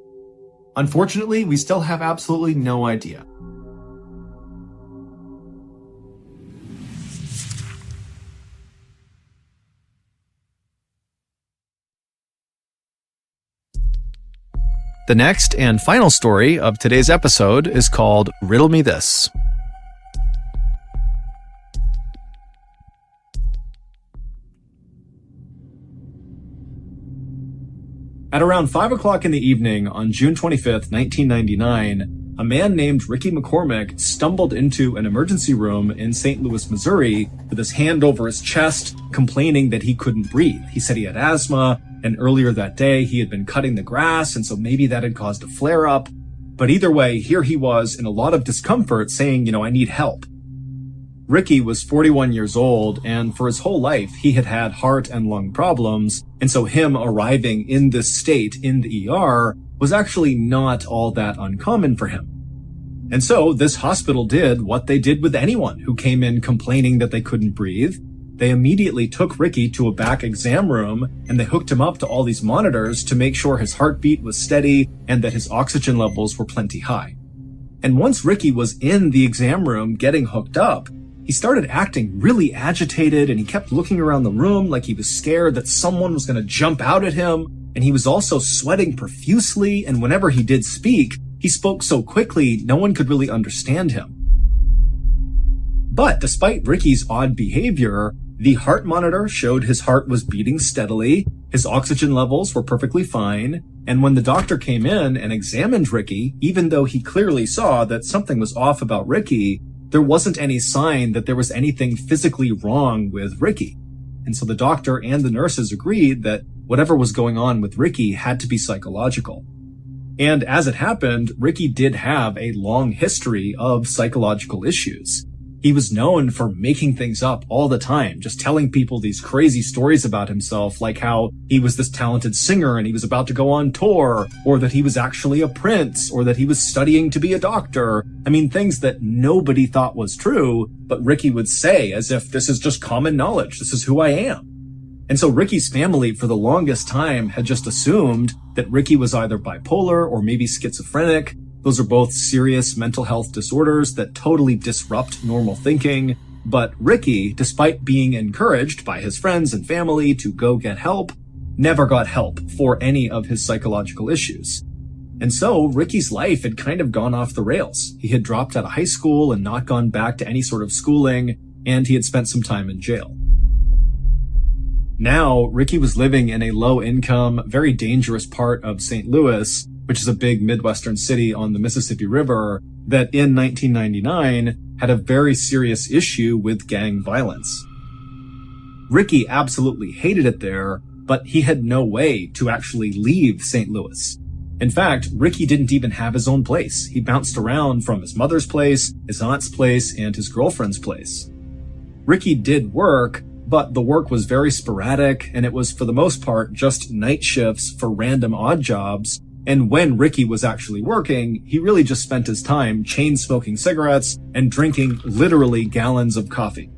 Speaker 2: Unfortunately, we still have absolutely no idea.
Speaker 1: The next and final story of today's episode is called Riddle Me This.
Speaker 2: At around 5 o'clock in the evening on June 25th, 1999, a man named Ricky McCormick stumbled into an emergency room in St. Louis, Missouri, with his hand over his chest, complaining that he couldn't breathe. He said he had asthma, and earlier that day he had been cutting the grass, and so maybe that had caused a flare-up. But either way, here he was in a lot of discomfort saying, I need help. Ricky was 41 years old, and for his whole life, he had had heart and lung problems, and so him arriving in this state in the ER was actually not all that uncommon for him. And so this hospital did what they did with anyone who came in complaining that they couldn't breathe. They immediately took Ricky to a back exam room, and they hooked him up to all these monitors to make sure his heartbeat was steady and that his oxygen levels were plenty high. And once Ricky was in the exam room getting hooked up, he started acting really agitated, and he kept looking around the room like he was scared that someone was going to jump out at him. And he was also sweating profusely, and whenever he did speak, he spoke so quickly no one could really understand him. But despite Ricky's odd behavior, the heart monitor showed his heart was beating steadily, his oxygen levels were perfectly fine, and when the doctor came in and examined Ricky, even though he clearly saw that something was off about Ricky, there wasn't any sign that there was anything physically wrong with Ricky. And so the doctor and the nurses agreed that whatever was going on with Ricky had to be psychological. And as it happened, Ricky did have a long history of psychological issues. He was known for making things up all the time, just telling people these crazy stories about himself, like how he was this talented singer and he was about to go on tour, or that he was actually a prince, or that he was studying to be a doctor. I mean, things that nobody thought was true, but Ricky would say as if this is just common knowledge. This is who I am. And so Ricky's family for the longest time had just assumed that Ricky was either bipolar or maybe schizophrenic. Those are both serious mental health disorders that totally disrupt normal thinking. But Ricky, despite being encouraged by his friends and family to go get help, never got help for any of his psychological issues. And so Ricky's life had kind of gone off the rails. He had dropped out of high school and not gone back to any sort of schooling, and he had spent some time in jail. Now, Ricky was living in a low-income, very dangerous part of St. Louis, which is a big Midwestern city on the Mississippi River, that in 1999 had a very serious issue with gang violence. Ricky absolutely hated it there, but he had no way to actually leave St. Louis. In fact, Ricky didn't even have his own place. He bounced around from his mother's place, his aunt's place, and his girlfriend's place. Ricky did work, but the work was very sporadic, and it was for the most part just night shifts for random odd jobs. And when Ricky was actually working, he really just spent his time chain smoking cigarettes and drinking literally gallons of coffee.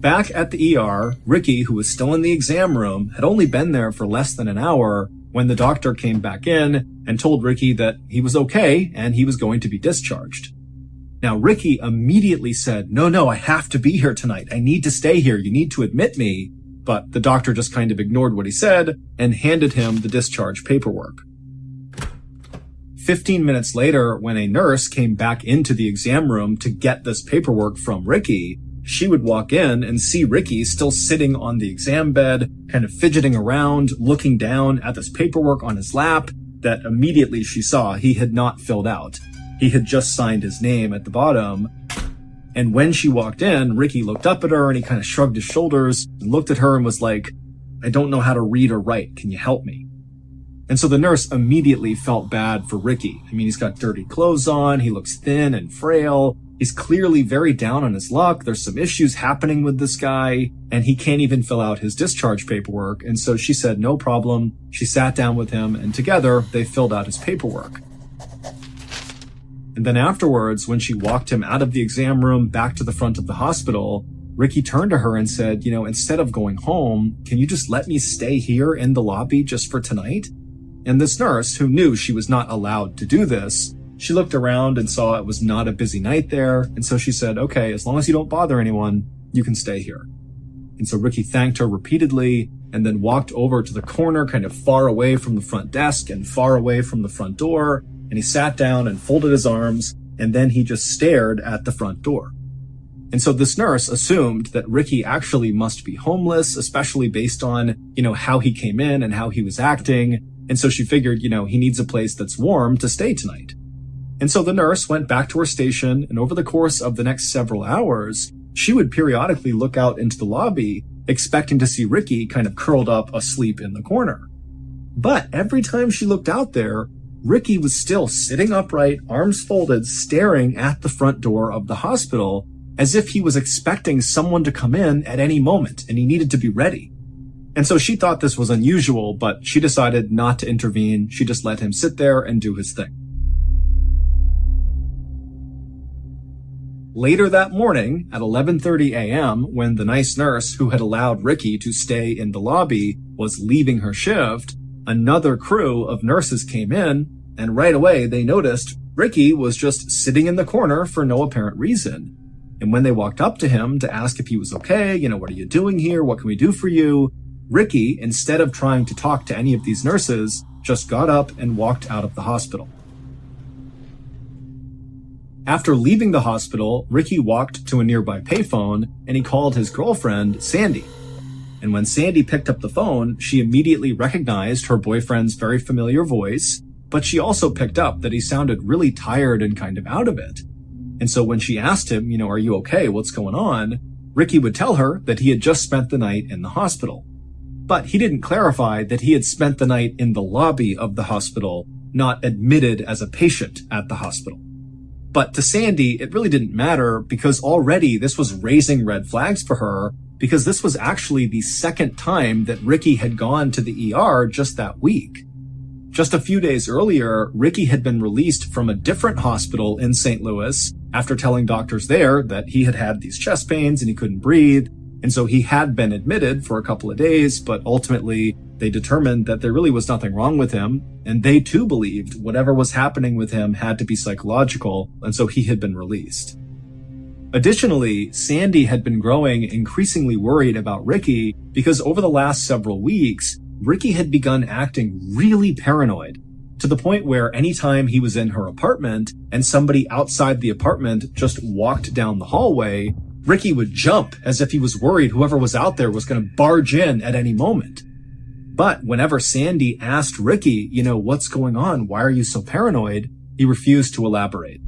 Speaker 2: Back at the ER, Ricky, who was still in the exam room, had only been there for less than an hour when the doctor came back in and told Ricky that he was okay and he was going to be discharged. Now, Ricky immediately said, no, I have to be here tonight. I need to stay here. You need to admit me. But the doctor just kind of ignored what he said and handed him the discharge paperwork. 15 minutes later, when a nurse came back into the exam room to get this paperwork from Ricky, she would walk in and see Ricky still sitting on the exam bed, kind of fidgeting around, looking down at this paperwork on his lap that immediately she saw he had not filled out. He had just signed his name at the bottom. And when she walked in, Ricky looked up at her and he kind of shrugged his shoulders and looked at her and was like, I don't know how to read or write. Can you help me? And so the nurse immediately felt bad for Ricky. I mean, he's got dirty clothes on. He looks thin and frail. He's clearly very down on his luck. There's some issues happening with this guy, and he can't even fill out his discharge paperwork. And so she said, no problem. She sat down with him, and together they filled out his paperwork. And then afterwards, when she walked him out of the exam room back to the front of the hospital, Ricky turned to her and said, instead of going home, can you just let me stay here in the lobby just for tonight? And this nurse, who knew she was not allowed to do this, she looked around and saw it was not a busy night there. And so she said, okay, as long as you don't bother anyone, you can stay here. And so Ricky thanked her repeatedly and then walked over to the corner, kind of far away from the front desk and far away from the front door. And he sat down and folded his arms, and then he just stared at the front door. And so this nurse assumed that Ricky actually must be homeless, especially based on, how he came in and how he was acting. And so she figured, he needs a place that's warm to stay tonight. And so the nurse went back to her station, and over the course of the next several hours, she would periodically look out into the lobby, expecting to see Ricky kind of curled up asleep in the corner. But every time she looked out there, Ricky was still sitting upright, arms folded, staring at the front door of the hospital as if he was expecting someone to come in at any moment and he needed to be ready. And so she thought this was unusual, but she decided not to intervene. She just let him sit there and do his thing. Later that morning at 11:30 a.m., when the nice nurse who had allowed Ricky to stay in the lobby was leaving her shift, another crew of nurses came in, and right away they noticed Ricky was just sitting in the corner for no apparent reason. And when they walked up to him to ask if he was okay, what are you doing here? What can we do for you? Ricky, instead of trying to talk to any of these nurses, just got up and walked out of the hospital. After leaving the hospital, Ricky walked to a nearby payphone and he called his girlfriend, Sandy. And when Sandy picked up the phone, she immediately recognized her boyfriend's very familiar voice, but she also picked up that he sounded really tired and kind of out of it. And so when she asked him, are you okay? What's going on? Ricky would tell her that he had just spent the night in the hospital. But he didn't clarify that he had spent the night in the lobby of the hospital, not admitted as a patient at the hospital. But to Sandy, it really didn't matter because already this was raising red flags for her, because this was actually the second time that Ricky had gone to the ER just that week. Just a few days earlier, Ricky had been released from a different hospital in St. Louis after telling doctors there that he had had these chest pains and he couldn't breathe. And so he had been admitted for a couple of days, but ultimately they determined that there really was nothing wrong with him. And they too believed whatever was happening with him had to be psychological. And so he had been released. Additionally, Sandy had been growing increasingly worried about Ricky because over the last several weeks, Ricky had begun acting really paranoid to the point where anytime he was in her apartment and somebody outside the apartment just walked down the hallway, Ricky would jump as if he was worried whoever was out there was going to barge in at any moment. But whenever Sandy asked Ricky, what's going on? Why are you so paranoid? He refused to elaborate.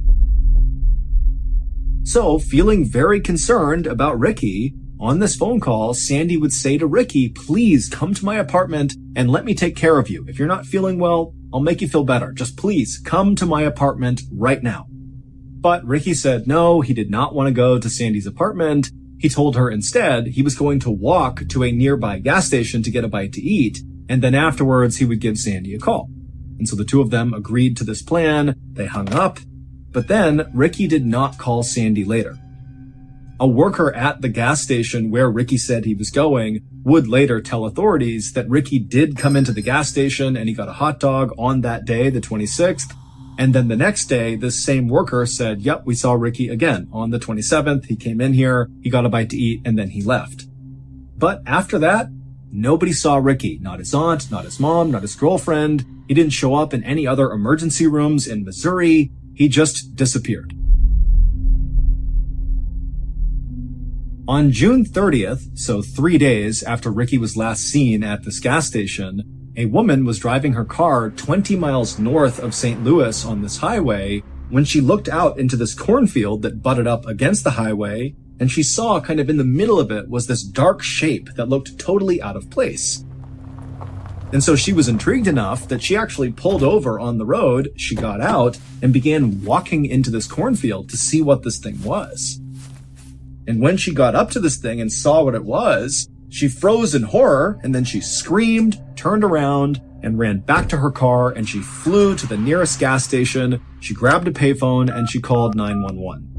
Speaker 2: So, feeling very concerned about Ricky, on this phone call, Sandy would say to Ricky, please come to my apartment and let me take care of you. If you're not feeling well, I'll make you feel better. Just please come to my apartment right now. But Ricky said no, he did not want to go to Sandy's apartment. He told her instead he was going to walk to a nearby gas station to get a bite to eat, and then afterwards he would give Sandy a call. And so the two of them agreed to this plan, they hung up, but then Ricky did not call Sandy later. A worker at the gas station where Ricky said he was going would later tell authorities that Ricky did come into the gas station and he got a hot dog on that day, the 26th, and then the next day, this same worker said, yep, we saw Ricky again on the 27th. He came in here, he got a bite to eat, and then he left. But after that, nobody saw Ricky. Not his aunt, not his mom, not his girlfriend. He didn't show up in any other emergency rooms in Missouri. He just disappeared. On June 30th, so 3 days after Ricky was last seen at this gas station, a woman was driving her car 20 miles north of St. Louis on this highway when she looked out into this cornfield that butted up against the highway, and she saw kind of in the middle of it was this dark shape that looked totally out of place. And so she was intrigued enough that she actually pulled over on the road, she got out, and began walking into this cornfield to see what this thing was. And when she got up to this thing and saw what it was, she froze in horror, and then she screamed, turned around, and ran back to her car, and she flew to the nearest gas station. She grabbed a payphone, and she called 911.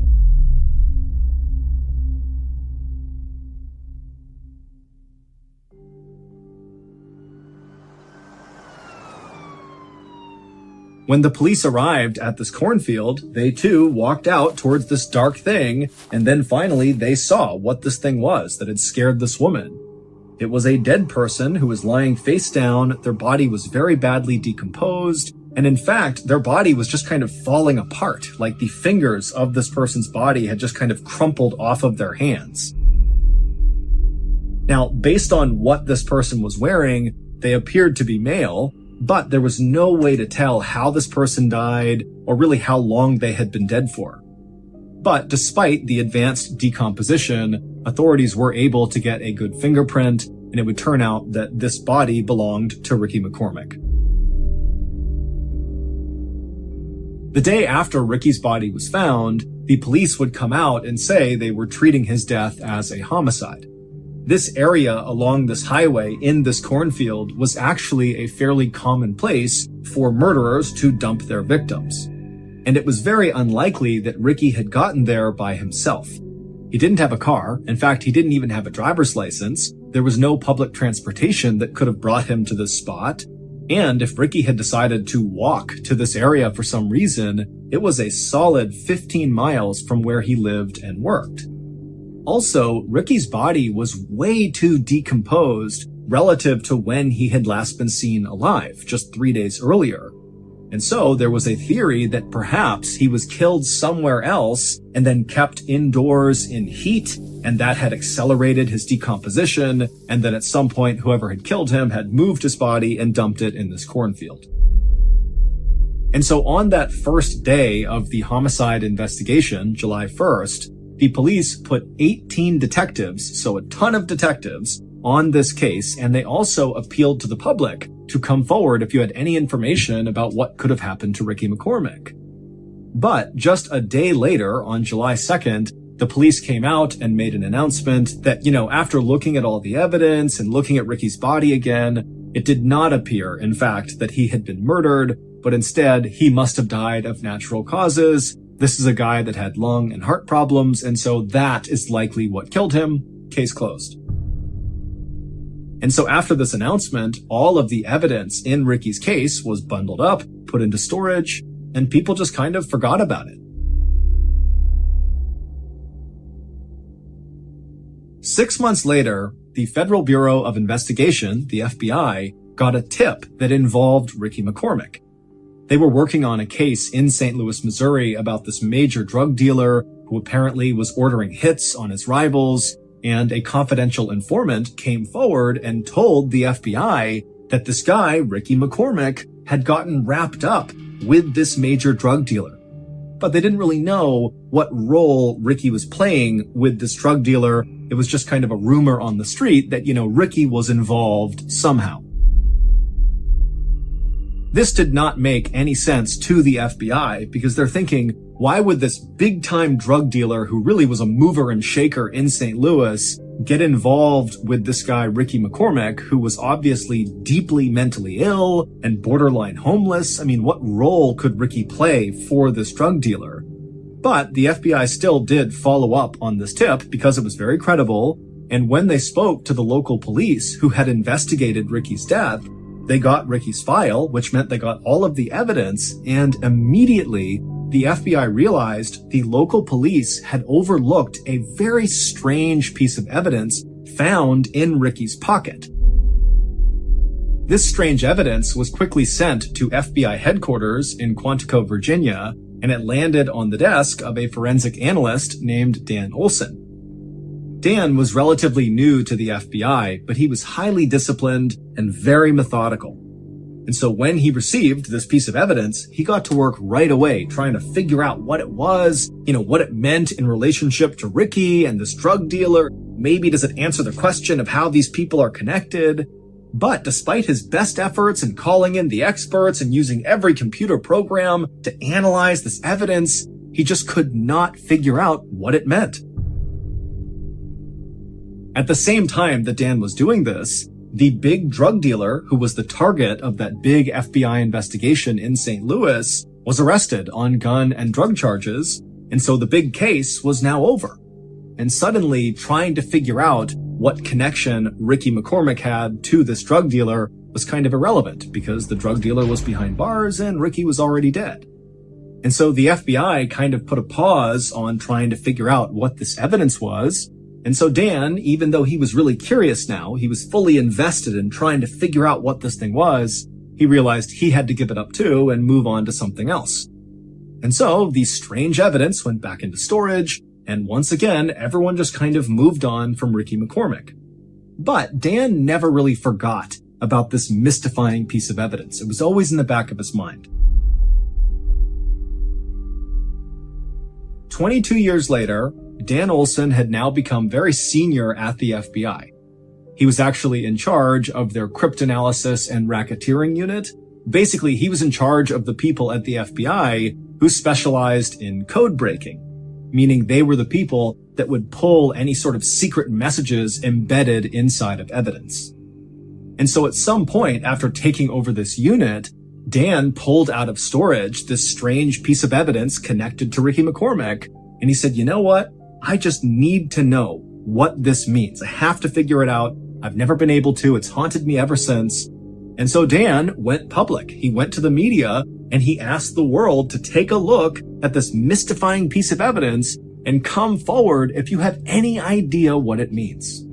Speaker 2: When the police arrived at this cornfield, they too walked out towards this dark thing, and then finally they saw what this thing was that had scared this woman. It was a dead person who was lying face down, their body was very badly decomposed, and in fact, their body was just kind of falling apart, like the fingers of this person's body had just kind of crumpled off of their hands. Now, based on what this person was wearing, they appeared to be male, but there was no way to tell how this person died or really how long they had been dead for. But despite the advanced decomposition, authorities were able to get a good fingerprint, and it would turn out that this body belonged to Ricky McCormick. The day after Ricky's body was found, the police would come out and say they were treating his death as a homicide. This area along this highway in this cornfield was actually a fairly common place for murderers to dump their victims. And it was very unlikely that Ricky had gotten there by himself. He didn't have a car. In fact, he didn't even have a driver's license. There was no public transportation that could have brought him to this spot. And if Ricky had decided to walk to this area for some reason, it was a solid 15 miles from where he lived and worked. Also, Ricky's body was way too decomposed relative to when he had last been seen alive, just 3 days earlier. And so there was a theory that perhaps he was killed somewhere else and then kept indoors in heat, and that had accelerated his decomposition, and then at some point whoever had killed him had moved his body and dumped it in this cornfield. And so on that first day of the homicide investigation, July 1st, the police put 18 detectives, so a ton of detectives, on this case, and they also appealed to the public to come forward if you had any information about what could have happened to Ricky McCormick. But just a day later, on July 2nd, the police came out and made an announcement that, after looking at all the evidence and looking at Ricky's body again, it did not appear, in fact, that he had been murdered, but instead he must have died of natural causes. This is a guy that had lung and heart problems, and so that is likely what killed him. Case closed. And so after this announcement, all of the evidence in Ricky's case was bundled up, put into storage, and people just kind of forgot about it. 6 months later, the Federal Bureau of Investigation, the FBI, got a tip that involved Ricky McCormick. They were working on a case in St. Louis, Missouri about this major drug dealer who apparently was ordering hits on his rivals, and a confidential informant came forward and told the FBI that this guy, Ricky McCormick, had gotten wrapped up with this major drug dealer. But they didn't really know what role Ricky was playing with this drug dealer. It was just kind of a rumor on the street that, Ricky was involved somehow. This did not make any sense to the FBI because they're thinking, Why would this big-time drug dealer who really was a mover and shaker in St. Louis get involved with this guy, Ricky McCormick, who was obviously deeply mentally ill and borderline homeless? I mean, what role could Ricky play for this drug dealer? But the FBI still did follow up on this tip because it was very credible. And when they spoke to the local police who had investigated Ricky's death, they got Ricky's file, which meant they got all of the evidence, and immediately the FBI realized the local police had overlooked a very strange piece of evidence found in Ricky's pocket. This strange evidence was quickly sent to FBI headquarters in Quantico, Virginia, and it landed on the desk of a forensic analyst named Dan Olson. Dan was relatively new to the FBI, but he was highly disciplined and very methodical. And so when he received this piece of evidence, he got to work right away trying to figure out what it was, what it meant in relationship to Ricky and this drug dealer. Maybe does it answer the question of how these people are connected? But despite his best efforts in calling in the experts and using every computer program to analyze this evidence, he just could not figure out what it meant. At the same time that Dan was doing this, the big drug dealer who was the target of that big FBI investigation in St. Louis was arrested on gun and drug charges, and so the big case was now over. And suddenly, trying to figure out what connection Ricky McCormick had to this drug dealer was kind of irrelevant because the drug dealer was behind bars and Ricky was already dead. And so the FBI kind of put a pause on trying to figure out what this evidence was. And so Dan, even though he was really curious now, he was fully invested in trying to figure out what this thing was, he realized he had to give it up too and move on to something else. And so the strange evidence went back into storage, and once again, everyone just kind of moved on from Ricky McCormick. But Dan never really forgot about this mystifying piece of evidence. It was always in the back of his mind. 22 years later, Dan Olson had now become very senior at the FBI. He was actually in charge of their cryptanalysis and racketeering unit. Basically, he was in charge of the people at the FBI who specialized in code breaking, meaning they were the people that would pull any sort of secret messages embedded inside of evidence. And so at some point after taking over this unit, Dan pulled out of storage this strange piece of evidence connected to Ricky McCormick, and he said, you know what? I just need to know what this means. I have to figure it out. I've never been able to. It's haunted me ever since. And so Dan went public. He went to the media and he asked the world to take a look at this mystifying piece of evidence and come forward if you have any idea what it means.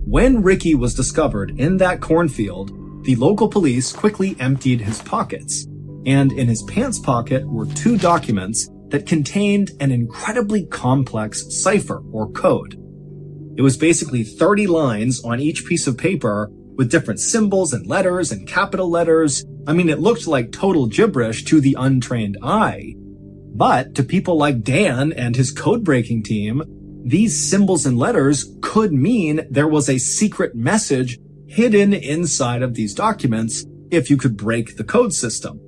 Speaker 2: When Ricky was discovered in that cornfield, the local police quickly emptied his pockets. And in his pants pocket were 2 documents that contained an incredibly complex cipher or code. It was basically 30 lines on each piece of paper with different symbols and letters and capital letters. I mean, it looked like total gibberish to the untrained eye. But to people like Dan and his code-breaking team, these symbols and letters could mean there was a secret message hidden inside of these documents if you could break the code system.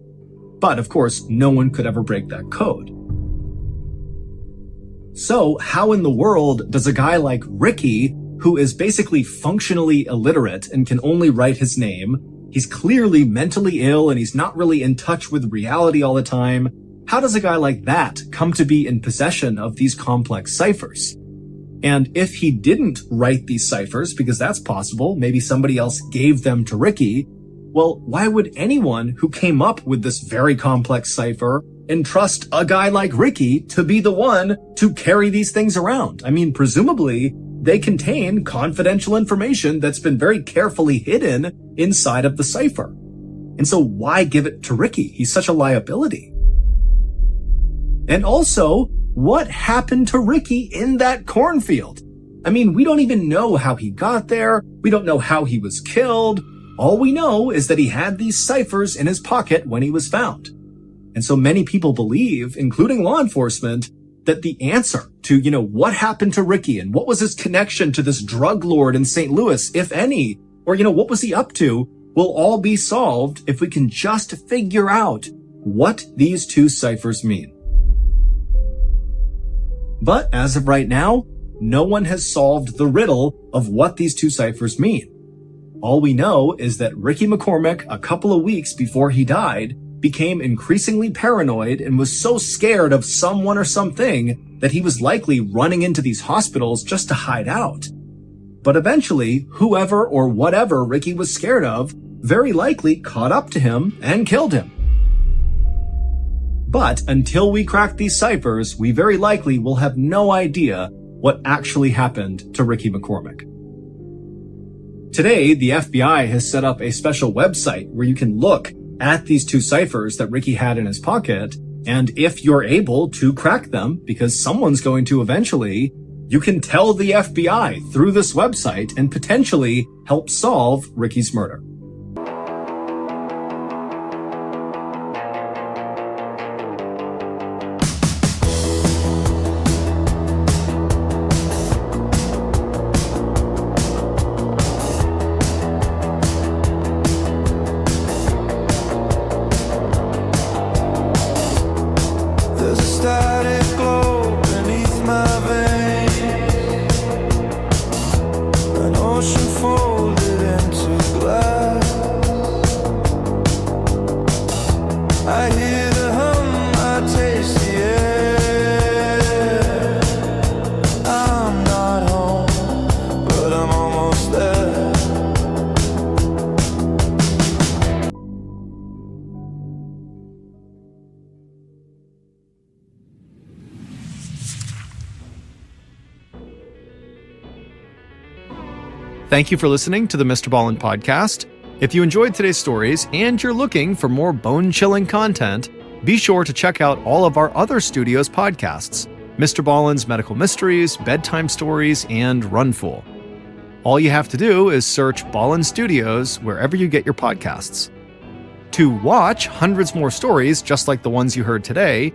Speaker 2: But of course, no one could ever break that code. So how in the world does a guy like Ricky, who is basically functionally illiterate and can only write his name, he's clearly mentally ill and he's not really in touch with reality all the time, how does a guy like that come to be in possession of these complex ciphers? And if he didn't write these ciphers, because that's possible, maybe somebody else gave them to Ricky, well, why would anyone who came up with this very complex cipher entrust a guy like Ricky to be the one to carry these things around? I mean, presumably, they contain confidential information that's been very carefully hidden inside of the cipher. And so why give it to Ricky? He's such a liability. And also, what happened to Ricky in that cornfield? I mean, we don't even know how he got there. We don't know how he was killed. All we know is that he had these ciphers in his pocket when he was found. And so many people believe, including law enforcement, that the answer to, what happened to Ricky and what was his connection to this drug lord in St. Louis, if any, or, what was he up to, will all be solved if we can just figure out what these two ciphers mean. But as of right now, no one has solved the riddle of what these two ciphers mean. All we know is that Ricky McCormick, a couple of weeks before he died, became increasingly paranoid and was so scared of someone or something that he was likely running into these hospitals just to hide out. But eventually, whoever or whatever Ricky was scared of very likely caught up to him and killed him. But until we crack these ciphers, we very likely will have no idea what actually happened to Ricky McCormick. Today, the FBI has set up a special website where you can look at these two ciphers that Ricky had in his pocket, and if you're able to crack them, because someone's going to eventually, you can tell the FBI through this website and potentially help solve Ricky's murder.
Speaker 1: Thank you for listening to the Mr. Ballen podcast. If you enjoyed today's stories and you're looking for more bone-chilling content, be sure to check out all of our other studios podcasts, Mr. Ballen's Medical Mysteries, Bedtime Stories, and Runful. All you have to do is search Ballen Studios wherever you get your podcasts. To watch hundreds more stories just like the ones you heard today,